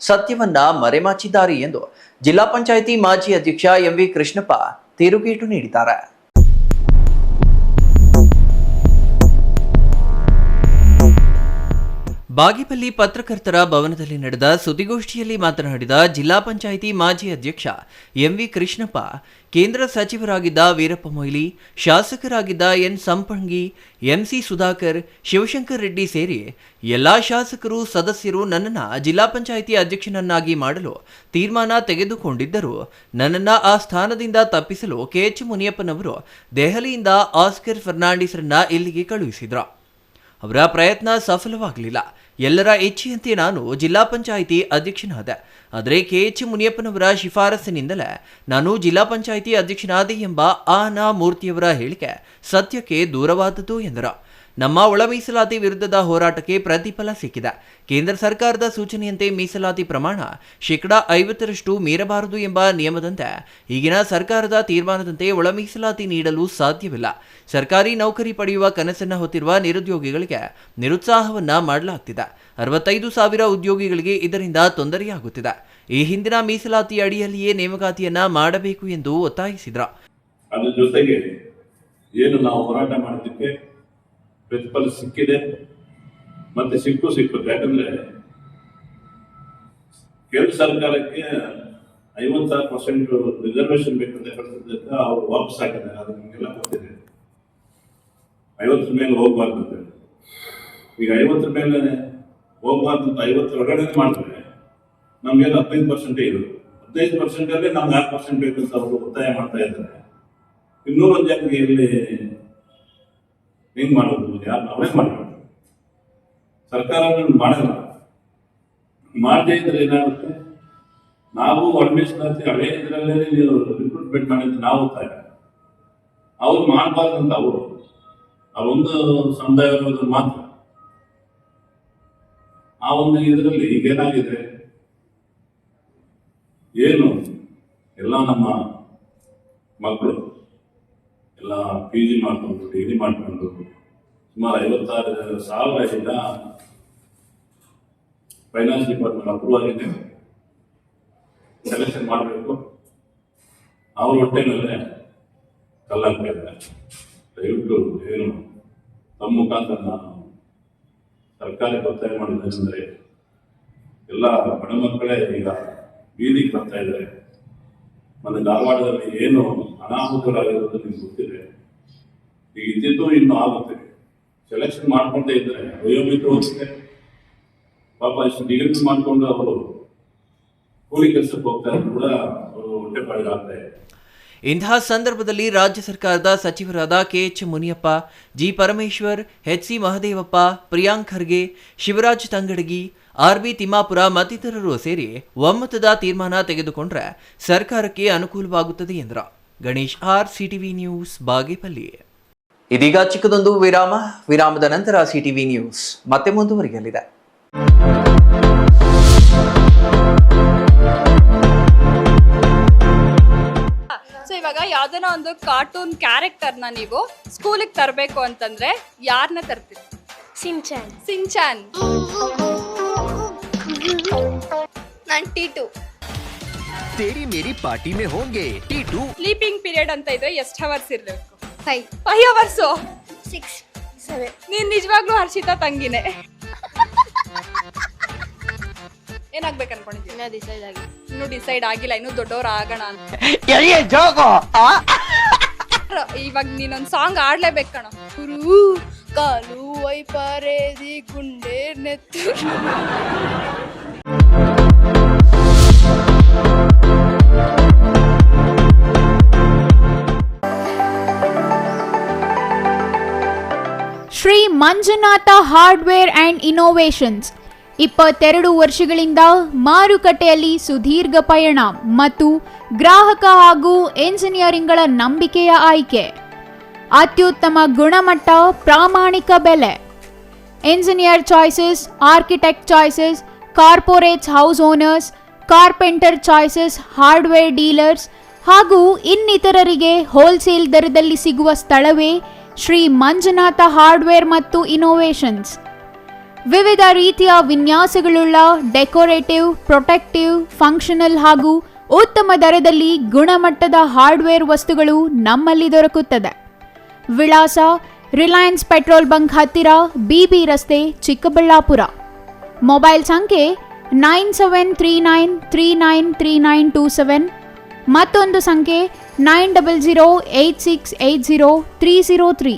ಸತ್ಯವನ್ನ ಮರೆಮಾಚಿದ್ದಾರೆ ಎಂದು ಜಿಲ್ಲಾ ಪಂಚಾಯಿತಿ ಮಾಜಿ ಅಧ್ಯಕ್ಷ MV ಕೃಷ್ಣಪ್ಪ ತಿರುಗೇಟು ನೀಡಿದ್ದಾರೆ. ಬಾಗೇಪಲ್ಲಿ ಪತ್ರಕರ್ತರ ಭವನದಲ್ಲಿ ನಡೆದ ಸುದ್ದಿಗೋಷ್ಠಿಯಲ್ಲಿ ಮಾತನಾಡಿದ ಜಿಲ್ಲಾ ಪಂಚಾಯಿತಿ ಮಾಜಿ ಅಧ್ಯಕ್ಷ MV ಕೃಷ್ಣಪ್ಪ, ಕೇಂದ್ರ ಸಚಿವರಾಗಿದ್ದ ವೀರಪ್ಪ ಮೊಯ್ಲಿ, ಶಾಸಕರಾಗಿದ್ದ N ಸಂಪಂಗಿ, MC ಸುಧಾಕರ್, ಶಿವಶಂಕರ್ ರೆಡ್ಡಿ ಸೇರಿ ಎಲ್ಲಾ ಶಾಸಕರು ಸದಸ್ಯರು ನನ್ನನ್ನು ಜಿಲ್ಲಾ ಪಂಚಾಯಿತಿ ಅಧ್ಯಕ್ಷನನ್ನಾಗಿ ಮಾಡಲು ತೀರ್ಮಾನ ತೆಗೆದುಕೊಂಡಿದ್ದರು. ನನ್ನನ್ನು ಆ ಸ್ಥಾನದಿಂದ ತಪ್ಪಿಸಲು KH ಮುನಿಯಪ್ಪನವರು ದೆಹಲಿಯಿಂದ ಆಸ್ಕರ್ ಫರ್ನಾಂಡಿಸ್ರನ್ನ ಇಲ್ಲಿಗೆ ಕಳುಹಿಸಿದ್ರು. ಅವರ ಪ್ರಯತ್ನ ಸಫಲವಾಗಲಿಲ್ಲ. ಎಲ್ಲರ ಇಚ್ಛೆಯಂತೆ ನಾನು ಜಿಲ್ಲಾ ಪಂಚಾಯಿತಿ ಅಧ್ಯಕ್ಷನಾದೆ. ಆದರೆ KH ಮುನಿಯಪ್ಪನವರ ಶಿಫಾರಸ್ಸಿನಿಂದಲೇ ನಾನು ಜಿಲ್ಲಾ ಪಂಚಾಯಿತಿ ಅಧ್ಯಕ್ಷನಾದೆ ಎಂಬ ಆನಾ ಮೂರ್ತಿಯವರ ಹೇಳಿಕೆ ಸತ್ಯಕ್ಕೆ ದೂರವಾದದ್ದು ಎಂದರು. ನಮ್ಮ ಒಳ ಮೀಸಲಾತಿ ವಿರುದ್ಧದ ಹೋರಾಟಕ್ಕೆ ಪ್ರತಿಫಲ ಸಿಕ್ಕಿದೆ. ಕೇಂದ್ರ ಸರ್ಕಾರದ ಸೂಚನೆಯಂತೆ ಮೀಸಲಾತಿ ಪ್ರಮಾಣ 50% ಮೀರಬಾರದು ಎಂಬ ನಿಯಮದಂತೆ ಈಗಿನ ಸರ್ಕಾರದ ತೀರ್ಮಾನದಂತೆ ಒಳ ಮೀಸಲಾತಿ ನೀಡಲು ಸಾಧ್ಯವಿಲ್ಲ. ಸರ್ಕಾರಿ ನೌಕರಿ ಪಡೆಯುವ ಕನಸನ್ನು ಹೊತ್ತಿರುವ ನಿರುದ್ಯೋಗಿಗಳಿಗೆ ನಿರುತ್ಸಾಹವನ್ನ ಮಾಡಲಾಗ್ತಿದೆ. 65,000 ಉದ್ಯೋಗಿಗಳಿಗೆ ಇದರಿಂದ ತೊಂದರೆಯಾಗುತ್ತಿದೆ. ಈ ಹಿಂದಿನ ಮೀಸಲಾತಿ ಅಡಿಯಲ್ಲಿಯೇ ನೇಮಕಾತಿಯನ್ನ ಮಾಡಬೇಕು ಎಂದು ಒತ್ತಾಯಿಸಿದ್ರು. ಅದರ ಜೊತೆಗೆ ಏನು ನಾವು ಹೋರಾಟ ಮಾಡೋದಕ್ಕೆ ಪ್ರತಿಫಲ ಸಿಕ್ಕಿದೆ ಮತ್ತೆ ಸಿಕ್ಕು ಯಾಕಂದ್ರೆ ಕೇಂದ್ರ ಸರ್ಕಾರಕ್ಕೆ 56% ರಿಸರ್ವೇಶನ್ ಬೇಕಂತ ಹೇಳ್ತಿದ್ದಕ್ಕೆ ಅವ್ರು ವಾಪಸ್ ಹಾಕಿದ್ದಾರೆ. ಅದು ನಿಮಗೆಲ್ಲ ಗೊತ್ತಿದೆ. 50 ಮೇಲೆ ಹೋಗ್ಬಾರ್ದು ಅಂತ. ಈಗ 50 ಮೇಲೆ ಹೋಗ್ಬಾರ್ದು ಅಂತ 50 ಒಳಗಡೆ ಮಾಡಿದ್ರೆ ನಮ್ಗೇನು 15% ಇರೋದು. 15% ನಮ್ಗೆ 6% ಬೇಕಂತ ಅವರು ಒತ್ತಾಯ ಮಾಡ್ತಾ ಇದ್ದಾರೆ. ಇನ್ನೂರು ಜನರಿಗೆ ಇಲ್ಲಿ ಹೆಂಗ್ ಮಾಡೋದು? ಯಾರು ಅವರೇ ಮಾಡಬೇಕು. ಸರ್ಕಾರ ಮಾಡಲ್ಲ. ಮಾಡದೇ ಇದ್ರೆ ಏನಾಗುತ್ತೆ? ನಾವು ಒಳಮೀಸಲಾತಿ ಹಳೆ ಇದರಲ್ಲೇ ನೀವು ರಿಕ್ರೂಟ್ಮೆಂಟ್ ಮಾಡಿದ್ರೆ ನಾವು ಒತ್ತಾಯ. ಅವ್ರು ಮಾಡಬಾರ್ದಂತ ಅವರು ಆ ಒಂದು ಸಮುದಾಯ ಮಾತ್ರ ಆ ಒಂದು ಇದರಲ್ಲಿ ಈಗೇನಾಗಿದೆ, ಏನು ಎಲ್ಲ ನಮ್ಮ ಮಕ್ಕಳು ಎಲ್ಲ PG ಮಾಡ್ಕೊಂಡು ಡಿಗ್ರಿ ಮಾಡ್ಕೊಂಡು ಸುಮಾರು 56,000 ಈಗ ಫೈನಾನ್ಸ್ ಡಿಪಾರ್ಟ್ಮೆಂಟ್ ಅಪ್ರೂವ್ ಆಗಿದೆ. ಸೆಲೆಕ್ಷನ್ ಮಾಡಬೇಕು. ಅವ್ರ ಹೊಟ್ಟೆನಲ್ಲೇ ಕಲ್ಲಾಗ್ತಾ ಇದ್ದಾರೆ. ದಯವಿಟ್ಟು ಏನು ತಮ್ಮ ಮುಖಾಂತರ ನಾನು ಸರ್ಕಾರಕ್ಕೆ ಒತ್ತಾಯ ಮಾಡಿದ್ದೇನೆಂದರೆ ಎಲ್ಲ ಬಡ ಮಕ್ಕಳೇ ಈಗ ಬೀದಿಗೆ ಬರ್ತಾ ಇದ್ದಾರೆ. ಮತ್ತು ಧಾರವಾಡದಲ್ಲಿ ಏನು ಅನಾಹುತರಾಗಿರೋದು ನಿಮ್ಗೆ ಗೊತ್ತಿದೆ. ಈಗ ಇದ್ದಿದ್ದು ಇನ್ನೂ ಆಗುತ್ತೆ. ಸೆಲೆಕ್ಷನ್ ಮಾಡ್ಕೊಂಡೇ ಇದ್ದಾರೆ. ವಯೋಮಿತಿ ಹೋಗುತ್ತೆ. ಪಾಪ ಇಷ್ಟು ಡಿಗ್ರಿ ಮಾಡಿಕೊಂಡು ಅವರು ಕೂಲಿ ಕೆಲಸಕ್ಕೆ ಹೋಗ್ತಾ ಇದ್ರು ಕೂಡ ಅವರು ಹೊಟ್ಟೆಪಾಡಿಗೆ ಆಗ್ತಾ ಇದೆ. ಇಂತಹ ಸಂದರ್ಭದಲ್ಲಿ ರಾಜ್ಯ ಸರ್ಕಾರದ ಸಚಿವರಾದ KH Muniyappa, G Parameshwar, HC Mahadevappa, Priyank Kharge, Shivraj Tangadagi, RB Timmapur ಮತ್ತಿತರರು ಸೇರಿ ಒಮ್ಮತದ ತೀರ್ಮಾನ ತೆಗೆದುಕೊಂಡ್ರೆ ಸರ್ಕಾರಕ್ಕೆ ಅನುಕೂಲವಾಗುತ್ತದೆ ಎಂದರು. Ganesh R, CTV news, Bagepalli. ಇದೀಗ ಚಿಕ್ಕದೊಂದು ವಿರಾಮದ ನಂತರ CTV ನ್ಯೂಸ್ ಮತ್ತೆ ಮುಂದುವರಿಯಲಿದೆ. ಸೊ ಇವಾಗ ಯಾವ್ದನ ಒಂದು ಕಾರ್ಟೂನ್ ಕ್ಯಾರೆಕ್ಟರ್ನ ನೀವು ಸ್ಕೂಲಿಗೆ ತರಬೇಕು ಅಂತಂದ್ರೆ ಯಾರನ್ನ ತರ್ತೀರಿ? ಸಿಂಚಾನ್ ಸಿಂಚಾನ್. ನಾನು T2. तेरी मेरी पार्टी में होंगे T2. ಸ್ಲೀಪಿಂಗ್ ಪೀರಿಯಡ್ ಅಂತ ಇದ್ರೆ ಎಷ್ಟು ಅವರ್ಸ್ ಇರಬೇಕು? 5 ಅವರ್ಸ್. 6 7. ನೀನು ನಿಜವಾಗ್ಲೂ ಹರ್ಷಿತಾ ತಂಗಿನೇ. ಏನಾಗ್ಬೇಕು ಅನ್ಕೊಂಡಿದ್ದೀನಿ? ಇನ್ನೂ ಡಿಸೈಡ್ ಆಗಿಲ್ಲ, ಇನ್ನೂ ದೊಡ್ಡವ್ರು ಆಗೋಣ ಅಂತ. ಇವಾಗ ನೀನೊಂದು ಸಾಂಗ್ ಆಡ್ಲೇಬೇಕು ಕಣೋ. ಗುರು ಕಾಲು ವೈಪರೇದಿ ಗುಂಡೆ ನೆತ್ತು. Shri Manjunatha hardware and innovations 22 ವರ್ಷಗಳಿಂದ ಮಾರುಕಟ್ಟೆಯಲ್ಲಿ ಸುದೀರ್ಘ ಪಯಣ ಮತ್ತು ಗ್ರಾಹಕ ಹಾಗೂ ಎಂಜಿನಿಯರಿಂಗ್ಗಳ ನಂಬಿಕೆಯ ಆಯ್ಕೆ. ಅತ್ಯುತ್ತಮ ಗುಣಮಟ್ಟ, ಪ್ರಾಮಾಣಿಕ ಬೆಲೆ. Engineer choices, architect choices, corporates house owners, carpenter choices, hardware dealers ಹಾಗೂ ಇನ್ನಿತರರಿಗೆ ಹೋಲ್ಸೇಲ್ ದರದಲ್ಲಿ ಸಿಗುವ ಸ್ಥಳವೇ ಶ್ರೀ ಮಂಜುನಾಥ ಹಾರ್ಡ್ವೇರ್ ಮತ್ತು ಇನೋವೇಷನ್ಸ್. ವಿವಿಧ ರೀತಿಯ ವಿನ್ಯಾಸಗಳುಳ್ಳ ಡೆಕೋರೇಟಿವ್, ಪ್ರೊಟೆಕ್ಟಿವ್, ಫಂಕ್ಷನಲ್ ಹಾಗೂ ಉತ್ತಮ ದರದಲ್ಲಿ ಗುಣಮಟ್ಟದ ಹಾರ್ಡ್ವೇರ್ ವಸ್ತುಗಳು ನಮ್ಮಲ್ಲಿ ದೊರಕುತ್ತದೆ. ವಿಳಾಸ: ರಿಲಯನ್ಸ್ ಪೆಟ್ರೋಲ್ ಬಂಕ್ ಹತ್ತಿರ, BB ರಸ್ತೆ, ಚಿಕ್ಕಬಳ್ಳಾಪುರ. ಮೊಬೈಲ್ ಸಂಖ್ಯೆ 9739393927. ಮತ್ತೊಂದು ಸಂಖ್ಯೆ 9008680303.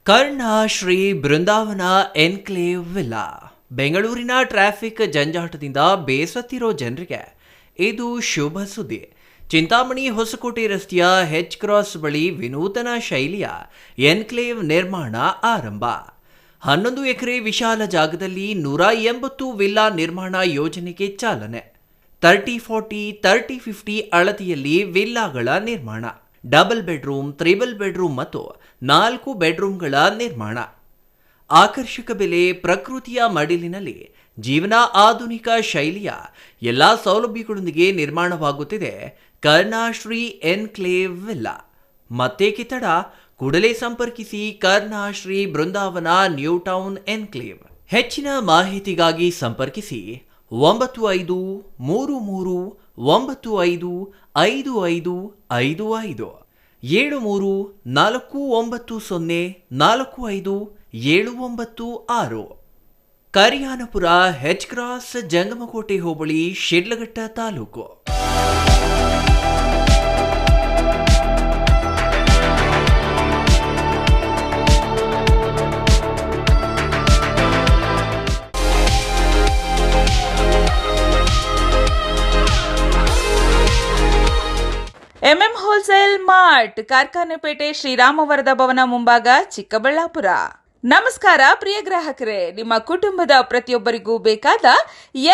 ಕರ್ಣ ಶ್ರೀ ಬೃಂದಾವನ ಎನ್ಕ್ಲೇವ್ ವಿಲ್ಲಾ. ಬೆಂಗಳೂರಿನ ಟ್ರಾಫಿಕ್ ಜಂಜಾಟದಿಂದ ಬೇಸತ್ತಿರೋ ಜನರಿಗೆ ಇದು ಶುಭ ಸುದ್ದಿ. ಚಿಂತಾಮಣಿ ಹೊಸಕೋಟೆ ರಸ್ತೆಯ ಹೆಚ್ ಕ್ರಾಸ್ ಬಳಿ ವಿನೂತನ ಶೈಲಿಯ ಎನ್ಕ್ಲೇವ್ ನಿರ್ಮಾಣ ಆರಂಭ. 11 ಎಕರೆ ವಿಶಾಲ ಜಾಗದಲ್ಲಿ 180 ವಿಲ್ಲಾ ನಿರ್ಮಾಣ ಯೋಜನೆಗೆ ಚಾಲನೆ. 30-40, 30-50 ಅಳತೆಯಲ್ಲಿ ವಿಲ್ಲಾಗಳ ನಿರ್ಮಾಣ. ಡಬಲ್ ಬೆಡ್ರೂಮ್, ತ್ರಿಬಲ್ ಬೆಡ್ರೂಮ್ ಮತ್ತು 4 ಬೆಡ್ರೂಮ್ಗಳ ನಿರ್ಮಾಣ. ಆಕರ್ಷಕ ಬೆಲೆ, ಪ್ರಕೃತಿಯ ಮಡಿಲಿನಲ್ಲಿ ಜೀವನ, ಆಧುನಿಕ ಶೈಲಿಯ ಎಲ್ಲ ಸೌಲಭ್ಯಗಳೊಂದಿಗೆ ನಿರ್ಮಾಣವಾಗುತ್ತಿದೆ ಕರ್ಣಶ್ರೀ ಎನ್ಕ್ಲೇವ್ ವಿಲ್ಲಾ. ಮತ್ತೇಕೆ ತಡ? ಕೂಡಲೇ ಸಂಪರ್ಕಿಸಿ Karnashree Brindavana new town enclave. ಹೆಚ್ಚಿನ ಮಾಹಿತಿಗಾಗಿ ಸಂಪರ್ಕಿಸಿ 9535955555 7349045796. ಕರಿಯಾನಪುರ, ಹೆಚ್ ಕ್ರಾಸ್, ಜಂಗಮಕೋಟೆ ಹೋಬಳಿ, Shidlaghatta taluk. MM wholesale mart, Karkhanepete, ಶ್ರೀರಾಮವರದ ಭವನ ಮುಂಭಾಗ, ಚಿಕ್ಕಬಳ್ಳಾಪುರ. ನಮಸ್ಕಾರ ಪ್ರಿಯ ಗ್ರಾಹಕರೇ, ನಿಮ್ಮ ಕುಟುಂಬದ ಪ್ರತಿಯೊಬ್ಬರಿಗೂ ಬೇಕಾದ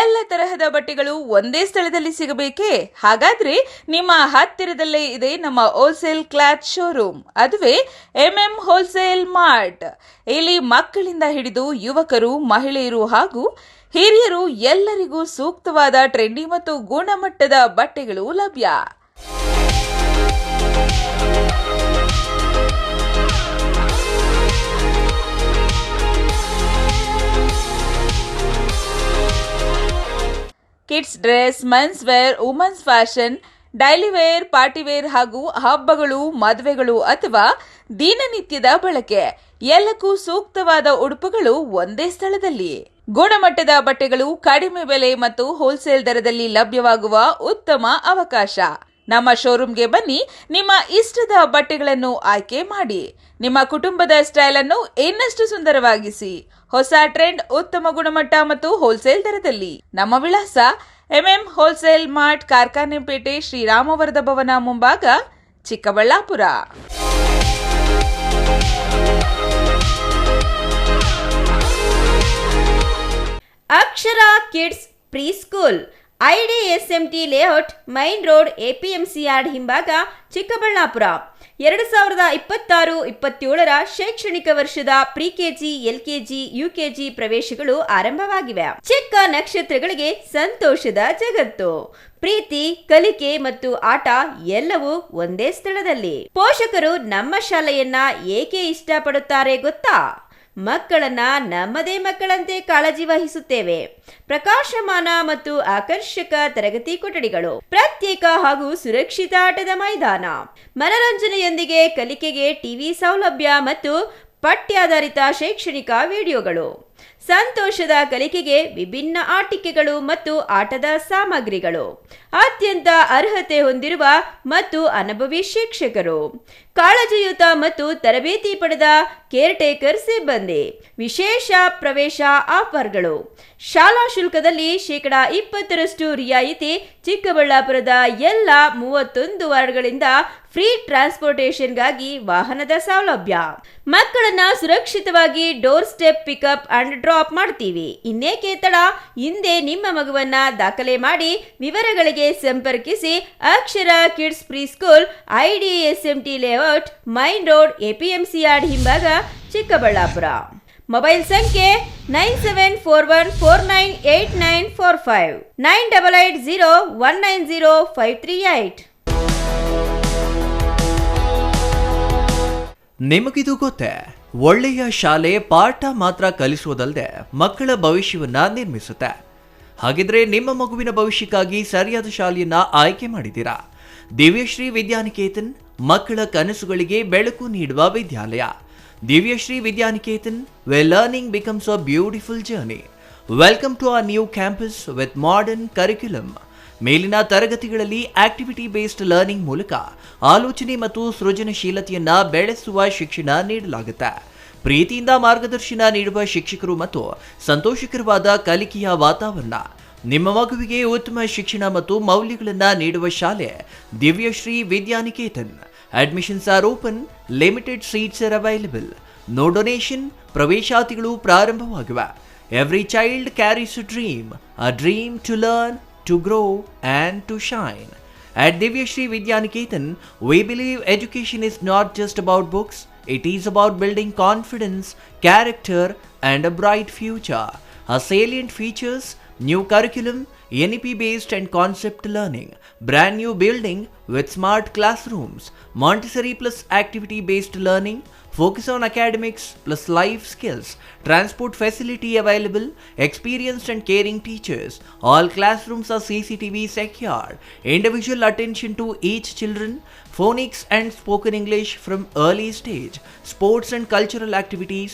ಎಲ್ಲ ತರಹದ ಬಟ್ಟೆಗಳು ಒಂದೇ ಸ್ಥಳದಲ್ಲಿ ಸಿಗಬೇಕೇ? ಹಾಗಾದ್ರೆ ನಿಮ್ಮ ಹತ್ತಿರದಲ್ಲೇ ಇದೆ ನಮ್ಮ ಹೋಲ್ಸೇಲ್ ಕ್ಲಾತ್ ಶೋರೂಮ್, ಅದುವೇ ಎಂಎಂ ಹೋಲ್ಸೇಲ್ ಮಾರ್ಟ್. ಇಲ್ಲಿ ಮಕ್ಕಳಿಂದ ಹಿಡಿದು ಯುವಕರು, ಮಹಿಳೆಯರು ಹಾಗೂ ಹಿರಿಯರು ಎಲ್ಲರಿಗೂ ಸೂಕ್ತವಾದ ಟ್ರೆಂಡಿ ಮತ್ತು ಗುಣಮಟ್ಟದ ಬಟ್ಟೆಗಳು ಲಭ್ಯ. Kids dress, men's wear, women's fashion, daily wear, party wear ಹಾಗೂ ಹಬ್ಬಗಳು, ಮದುವೆಗಳು ಅಥವಾ ದಿನನಿತ್ಯದ ಬಳಕೆ ಎಲ್ಲಕ್ಕೂ ಸೂಕ್ತವಾದ ಉಡುಪುಗಳು ಒಂದೇ ಸ್ಥಳದಲ್ಲಿ. ಗುಣಮಟ್ಟದ ಬಟ್ಟೆಗಳು ಕಡಿಮೆ ಬೆಲೆ ಮತ್ತು ಹೋಲ್ಸೇಲ್ ದರದಲ್ಲಿ ಲಭ್ಯವಾಗುವ ಉತ್ತಮ ಅವಕಾಶ. ನಮ್ಮ ಶೋರೂಮ್ಗೆ ಬನ್ನಿ, ನಿಮ್ಮ ಇಷ್ಟದ ಬಟ್ಟೆಗಳನ್ನು ಆಯ್ಕೆ ಮಾಡಿ ನಿಮ್ಮ ಕುಟುಂಬದ ಸ್ಟೈಲ್ ಅನ್ನು ಇನ್ನಷ್ಟು ಸುಂದರವಾಗಿಸಿ. ಹೊಸ ಟ್ರೆಂಡ್, ಉತ್ತಮ ಗುಣಮಟ್ಟ ಮತ್ತು ಹೋಲ್ಸೇಲ್ ದರದಲ್ಲಿ. ನಮ್ಮ ವಿಳಾಸ ಎಂಎಂ ಹೋಲ್ಸೇಲ್ ಮಾರ್ಟ್, ಕಾರ್ಖಾನೆಪೇಟೆ, ಶ್ರೀರಾಮವರದ ಭವನ ಮುಂಭಾಗ, Chikkaballapura. Akshara kids pre school, IDSMT layout, main road, APMC yard ಹಿಂಭಾಗ, ಚಿಕ್ಕಬಳ್ಳಾಪುರ. 2026-27ರ ಶೈಕ್ಷಣಿಕ ವರ್ಷದ ಪ್ರಿ-ಕೆಜಿ, ಎಲ್ಕೆಜಿ, ಯುಕೆಜಿ ಪ್ರವೇಶಗಳು ಆರಂಭವಾಗಿವೆ. ಚಿಕ್ಕ ನಕ್ಷತ್ರಗಳಿಗೆ ಸಂತೋಷದ ಜಗತ್ತು. ಪ್ರೀತಿ, ಕಲಿಕೆ ಮತ್ತು ಆಟ ಎಲ್ಲವೂ ಒಂದೇ ಸ್ಥಳದಲ್ಲಿ. ಪೋಷಕರು ನಮ್ಮ ಶಾಲೆಯನ್ನ ಏಕೆ ಇಷ್ಟಪಡುತ್ತಾರೆ ಗೊತ್ತಾ? ಮಕ್ಕಳನ್ನ ನಮ್ಮದೇ ಮಕ್ಕಳಂತೆ ಕಾಳಜಿ ವಹಿಸುತ್ತೇವೆ. ಪ್ರಕಾಶಮಾನ ಮತ್ತು ಆಕರ್ಷಕ ತರಗತಿ ಕೊಠಡಿಗಳು, ಪ್ರತ್ಯೇಕ ಹಾಗೂ ಸುರಕ್ಷಿತ ಆಟದ ಮೈದಾನ, ಮನರಂಜನೆಯೊಂದಿಗೆ ಕಲಿಕೆಗೆ ಟಿವಿ ಸೌಲಭ್ಯ ಮತ್ತು ಪಠ್ಯಾಧಾರಿತ ಶೈಕ್ಷಣಿಕ ವಿಡಿಯೋಗಳು, ಸಂತೋಷದ ಕಲಿಕೆಗೆ ವಿಭಿನ್ನ ಆಟಿಕೆಗಳು ಮತ್ತು ಆಟದ ಸಾಮಗ್ರಿಗಳು, ಅತ್ಯಂತ ಅರ್ಹತೆ ಹೊಂದಿರುವ ಮತ್ತು ಅನುಭವಿ ಶಿಕ್ಷಕರು, ಕಾಳಜಿಯುತ ಮತ್ತು ತರಬೇತಿ ಪಡೆದ ಕೇರ್ಟೇಕರ್ ಸಿಬ್ಬಂದಿ, ವಿಶೇಷ ಪ್ರವೇಶ ಆಫರ್ಗಳು, ಶಾಲಾ ಶುಲ್ಕದಲ್ಲಿ 20% ರಿಯಾಯಿತಿ, ಚಿಕ್ಕಬಳ್ಳಾಪುರದ ಎಲ್ಲ 31 ವಾರ್ಡ್ಗಳಿಂದ ಫ್ರೀ ಟ್ರಾನ್ಸ್ಪೋರ್ಟೇಷನ್ಗಾಗಿ ವಾಹನದ ಸೌಲಭ್ಯ. ಮಕ್ಕಳನ್ನ ಸುರಕ್ಷಿತವಾಗಿ door step pickup and drop ಮಾಡ್ತೀವಿ. ಇನ್ನೇಕೆ ತಡ? ಹಿಂದೆ ನಿಮ್ಮ ಮಗುವನ್ನ ದಾಖಲೆ ಮಾಡಿ. ವಿವರಗಳಿಗೆ ಸಂಪರ್ಕಿಸಿ Akshara kids pre school, IDSMT layout, main road, APMC yard ಹಿಂಭಾಗ, ಚಿಕ್ಕಬಳ್ಳಾಪುರ. ಮೊಬೈಲ್ ಸಂಖ್ಯೆ 9741498945, 9880190538. ನಿಮಗಿದು ಗೊತ್ತೇ? ಒಳ್ಳೆಯ ಶಾಲೆ ಪಾಠ ಮಾತ್ರ ಕಲಿಸುವುದಲ್ಲದೆ ಮಕ್ಕಳ ಭವಿಷ್ಯವನ್ನ ನಿರ್ಮಿಸುತ್ತೆ. ಹಾಗಿದ್ರೆ ನಿಮ್ಮ ಮಗುವಿನ ಭವಿಷ್ಯಕ್ಕಾಗಿ ಸರಿಯಾದ ಶಾಲೆಯನ್ನ ಆಯ್ಕೆ ಮಾಡಿದ್ದೀರಾ? ದಿವ್ಯಶ್ರೀ ವಿದ್ಯಾನಿಕೇತನ್ ಮಕ್ಕಳ ಕನಸುಗಳಿಗೆ ಬೆಳಕು ನೀಡುವ ವಿದ್ಯಾಲಯ. Divyashree Vidyaniketan, where learning becomes a beautiful journey. Welcome to our new campus with modern curriculum. ಮೇಲಿನ ತರಗತಿಗಳಲ್ಲಿ ಆಕ್ಟಿವಿಟಿ ಬೇಸ್ಡ್ ಲರ್ನಿಂಗ್ ಮೂಲಕ ಆಲೋಚನೆ ಮತ್ತು ಸೃಜನಶೀಲತೆಯನ್ನ ಬೆಳೆಸುವ ಶಿಕ್ಷಣ ನೀಡಲಾಗುತ್ತೆ. ಪ್ರೀತಿಯಿಂದ ಮಾರ್ಗದರ್ಶನ ನೀಡುವ ಶಿಕ್ಷಕರು ಮತ್ತು ಸಂತೋಷಕರವಾದ ಕಲಿಕೆಯ ವಾತಾವರಣ. ನಿಮ್ಮ ಮಗುವಿಗೆ ಉತ್ತಮ ಶಿಕ್ಷಣ ಮತ್ತು ಮೌಲ್ಯಗಳನ್ನು ನೀಡುವ ಶಾಲೆ Divyashree Vidyaniketan. Admissions are open, limited seats are available. No donation, ಪ್ರವೇಶಾತಿಗಳು ಪ್ರಾರಂಭವಾಗಿವೆ. Every child carries a dream to learn, to grow and to shine. At Divyashri Vidyaniketan, we believe education is not just about books, it is about building confidence, character and a bright future. Our salient features: new curriculum, NEP-based and concept learning, brand new building with smart classrooms, Montessori plus activity-based learning, focus on academics plus life skills, transport facility available, experienced and caring teachers. All classrooms are CCTV secured, individual attention to each children, phonics and spoken English from early stage, sports and cultural activities,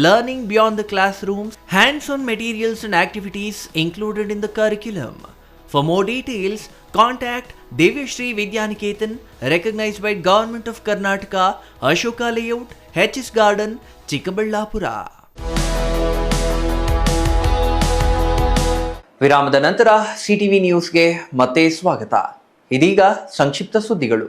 learning beyond the classrooms, hands-on materials and activities included in the curriculum. For more details, contact Divyashri Vidyaniketan, recognized by Government of Karnataka, Ashoka Layout, HS Garden, Chikkaballapura. ವಿರಾಮದ ನಂತರ CTV ನ್ಯೂಸ್ಗೆ ಮತ್ತೆ ಸ್ವಾಗತ. ಇದೀಗ ಸಂಕ್ಷಿಪ್ತ ಸುದ್ದಿಗಳು.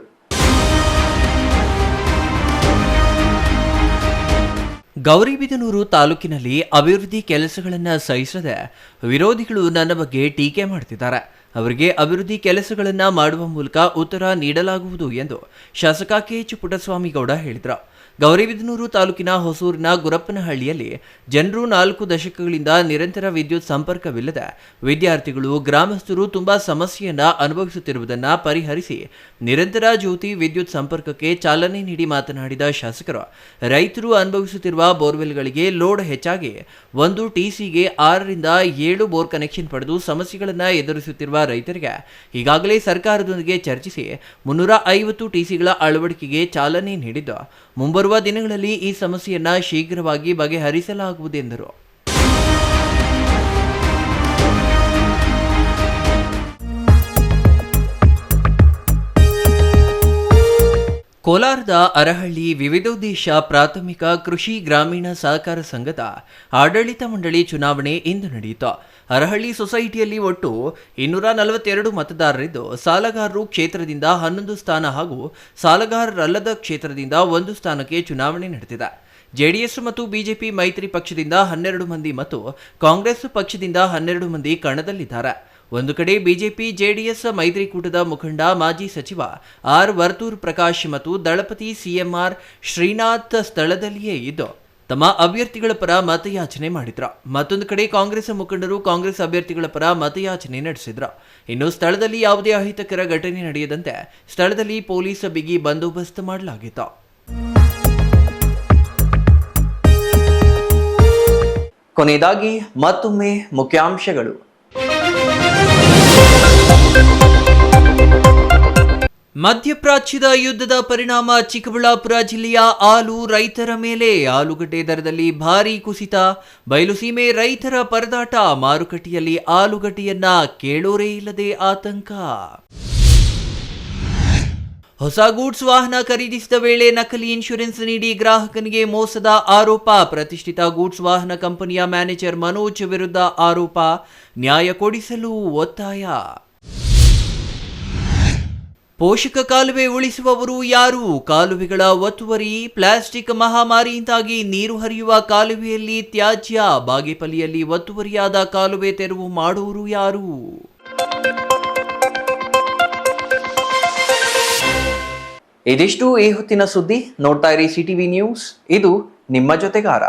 ಗೌರಿಬಿದನೂರು ತಾಲೂಕಿನಲ್ಲಿ ಅಭಿವೃದ್ಧಿ ಕೆಲಸಗಳನ್ನು ಸಹಿಸದೆ ವಿರೋಧಿಗಳು ನನ್ನ ಬಗ್ಗೆ ಟೀಕೆ ಮಾಡ್ತಿದ್ದಾರೆ. ಅವರಿಗೆ ಅಭಿವೃದ್ಧಿ ಕೆಲಸಗಳನ್ನು ಮಾಡುವ ಮೂಲಕ ಉತ್ತರ ನೀಡಲಾಗುವುದು ಎಂದು ಶಾಸಕ KH ಪುಟ್ಟಸ್ವಾಮಿಗೌಡ ಹೇಳಿದರು. ಗೌರಿಬಿದನೂರು ತಾಲೂಕಿನ ಹೊಸೂರಿನ ಗುರಪ್ಪನಹಳ್ಳಿಯಲ್ಲಿ ಜನರು 4 ದಶಕಗಳಿಂದ ನಿರಂತರ ವಿದ್ಯುತ್ ಸಂಪರ್ಕವಿಲ್ಲದೆ ವಿದ್ಯಾರ್ಥಿಗಳು, ಗ್ರಾಮಸ್ಥರು ತುಂಬಾ ಸಮಸ್ಯೆಯನ್ನು ಅನುಭವಿಸುತ್ತಿರುವುದನ್ನು ಪರಿಹರಿಸಿ ನಿರಂತರ ಜ್ಯೋತಿ ವಿದ್ಯುತ್ ಸಂಪರ್ಕಕ್ಕೆ ಚಾಲನೆ ನೀಡಿ ಮಾತನಾಡಿದ ಶಾಸಕರು, ರೈತರು ಅನುಭವಿಸುತ್ತಿರುವ ಬೋರ್ವೆಲ್ಗಳಿಗೆ ಲೋಡ್ ಹೆಚ್ಚಾಗಿ 1 TCಗೆ 6 ರಿಂದ 7 ಬೋರ್ ಕನೆಕ್ಷನ್ ಪಡೆದು ಸಮಸ್ಯೆಗಳನ್ನು ಎದುರಿಸುತ್ತಿರುವ ರೈತರಿಗೆ ಈಗಾಗಲೇ ಸರ್ಕಾರದೊಂದಿಗೆ ಚರ್ಚಿಸಿ 350 TCಗಳ ಅಳವಡಿಕೆಗೆ ಚಾಲನೆ ನೀಡಿದ್ದು, ಮುಂಬರುವ ದಿನಗಳಲ್ಲಿ ಈ ಸಮಸ್ಯೆಯನ್ನು ಶೀಘ್ರವಾಗಿ ಬಗೆಹರಿಸಲಾಗುವುದೆಂದರು. ಕೋಲಾರದ ಅರಹಳ್ಳಿ ವಿವಿಧೋದ್ದೇಶ ಪ್ರಾಥಮಿಕ ಕೃಷಿ ಗ್ರಾಮೀಣ ಸಹಕಾರ ಸಂಘದ ಆಡಳಿತ ಮಂಡಳಿ ಚುನಾವಣೆ ಇಂದು ನಡೆಯಿತು. ಅರಹಳ್ಳಿ ಸೊಸೈಟಿಯಲ್ಲಿ ಒಟ್ಟು 242 ಮತದಾರರಿದ್ದು, ಸಾಲಗಾರರು ಕ್ಷೇತ್ರದಿಂದ 11 ಸ್ಥಾನ ಹಾಗೂ ಸಾಲಗಾರರಲ್ಲದ ಕ್ಷೇತ್ರದಿಂದ 1 ಸ್ಥಾನಕ್ಕೆ ಚುನಾವಣೆ ನಡೆದಿದೆ. ಜೆಡಿಎಸ್ ಮತ್ತು ಬಿಜೆಪಿ ಮೈತ್ರಿ ಪಕ್ಷದಿಂದ 12 ಮಂದಿ ಮತ್ತು ಕಾಂಗ್ರೆಸ್ ಪಕ್ಷದಿಂದ 12 ಮಂದಿ ಕಣದಲ್ಲಿದ್ದಾರೆ. ಒಂದು ಕಡೆ ಬಿಜೆಪಿ ಜೆಡಿಎಸ್ ಮೈತ್ರಿಕೂಟದ ಮುಖಂಡ ಮಾಜಿ ಸಚಿವ ಆರ್ ವರ್ತೂರ್ ಪ್ರಕಾಶ್ ಮತ್ತು ದಳಪತಿ ಸಿಎಂಆರ್ ಶ್ರೀನಾಥ್ ಸ್ಥಳದಲ್ಲಿಯೇ ಇದ್ದು ತಮ್ಮ ಅಭ್ಯರ್ಥಿಗಳ ಪರ ಮತಯಾಚನೆ ಮಾಡಿದ್ರು. ಮತ್ತೊಂದು ಕಡೆ ಕಾಂಗ್ರೆಸ್ ಮುಖಂಡರು ಕಾಂಗ್ರೆಸ್ ಅಭ್ಯರ್ಥಿಗಳ ಪರ ಮತಯಾಚನೆ ನಡೆಸಿದ್ರು. ಇನ್ನು ಸ್ಥಳದಲ್ಲಿ ಯಾವುದೇ ಅಹಿತಕರ ಘಟನೆ ನಡೆಯದಂತೆ ಸ್ಥಳದಲ್ಲಿ ಪೊಲೀಸ್ ಬಿಗಿ ಬಂದೋಬಸ್ತ್ ಮಾಡಲಾಗಿತ್ತು. ಕೊನೆಯದಾಗಿ ಮತ್ತೊಮ್ಮೆ ಮುಖ್ಯಾಂಶಗಳು. ಮಧ್ಯಪ್ರಾಚ್ಯದ ಯುದ್ಧದ ಪರಿಣಾಮ ಚಿಕ್ಕಬಳ್ಳಾಪುರ ಜಿಲ್ಲೆಯ ಆಲು ರೈತರ ಮೇಲೆ ಆಲೂಗಡ್ಡೆ ದರದಲ್ಲಿ ಭಾರೀ ಕುಸಿತ. ಬಯಲುಸೀಮೆ ರೈತರ ಪರದಾಟ. ಮಾರುಕಟ್ಟೆಯಲ್ಲಿ ಆಲೂಗಡ್ಡೆಯನ್ನ ಕೇಳೋರೇ ಇಲ್ಲದೆ ಆತಂಕ. ಹೊಸ ಗೂಡ್ಸ್ ವಾಹನ ಖರೀದಿಸಿದ ವೇಳೆ ನಕಲಿ ಇನ್ಶೂರೆನ್ಸ್ ನೀಡಿ ಗ್ರಾಹಕನಿಗೆ ಮೋಸದ ಆರೋಪ. ಪ್ರತಿಷ್ಠಿತ ಗೂಡ್ಸ್ ವಾಹನ ಕಂಪನಿಯ ಮ್ಯಾನೇಜರ್ ಮನೋಜ್ ವಿರುದ್ಧ ಆರೋಪ. ನ್ಯಾಯ ಕೊಡಿಸಲು ಒತ್ತಾಯ. ಪೋಷಕ ಕಾಲುವೆ ಉಳಿಸುವವರು ಯಾರು? ಕಾಲುವೆಗಳ ಒತ್ತುವರಿ. ಪ್ಲಾಸ್ಟಿಕ್ ಮಹಾಮಾರಿಯಿಂದಾಗಿ ನೀರು ಹರಿಯುವ ಕಾಲುವೆಯಲ್ಲಿ ತ್ಯಾಜ್ಯ. ಬಾಗೇಪಲ್ಲಿಯಲ್ಲಿ ಒತ್ತುವರಿಯಾದ ಕಾಲುವೆ ತೆರವು ಮಾಡುವವರು ಯಾರು? ಇದಿಷ್ಟು ಈ ಹೊತ್ತಿನ ಸುದ್ದಿ. ನೋಡ್ತಾ ಇರಿ ಸಿಟಿವಿ ನ್ಯೂಸ್, ಇದು ನಿಮ್ಮ ಜೊತೆಗಾರ.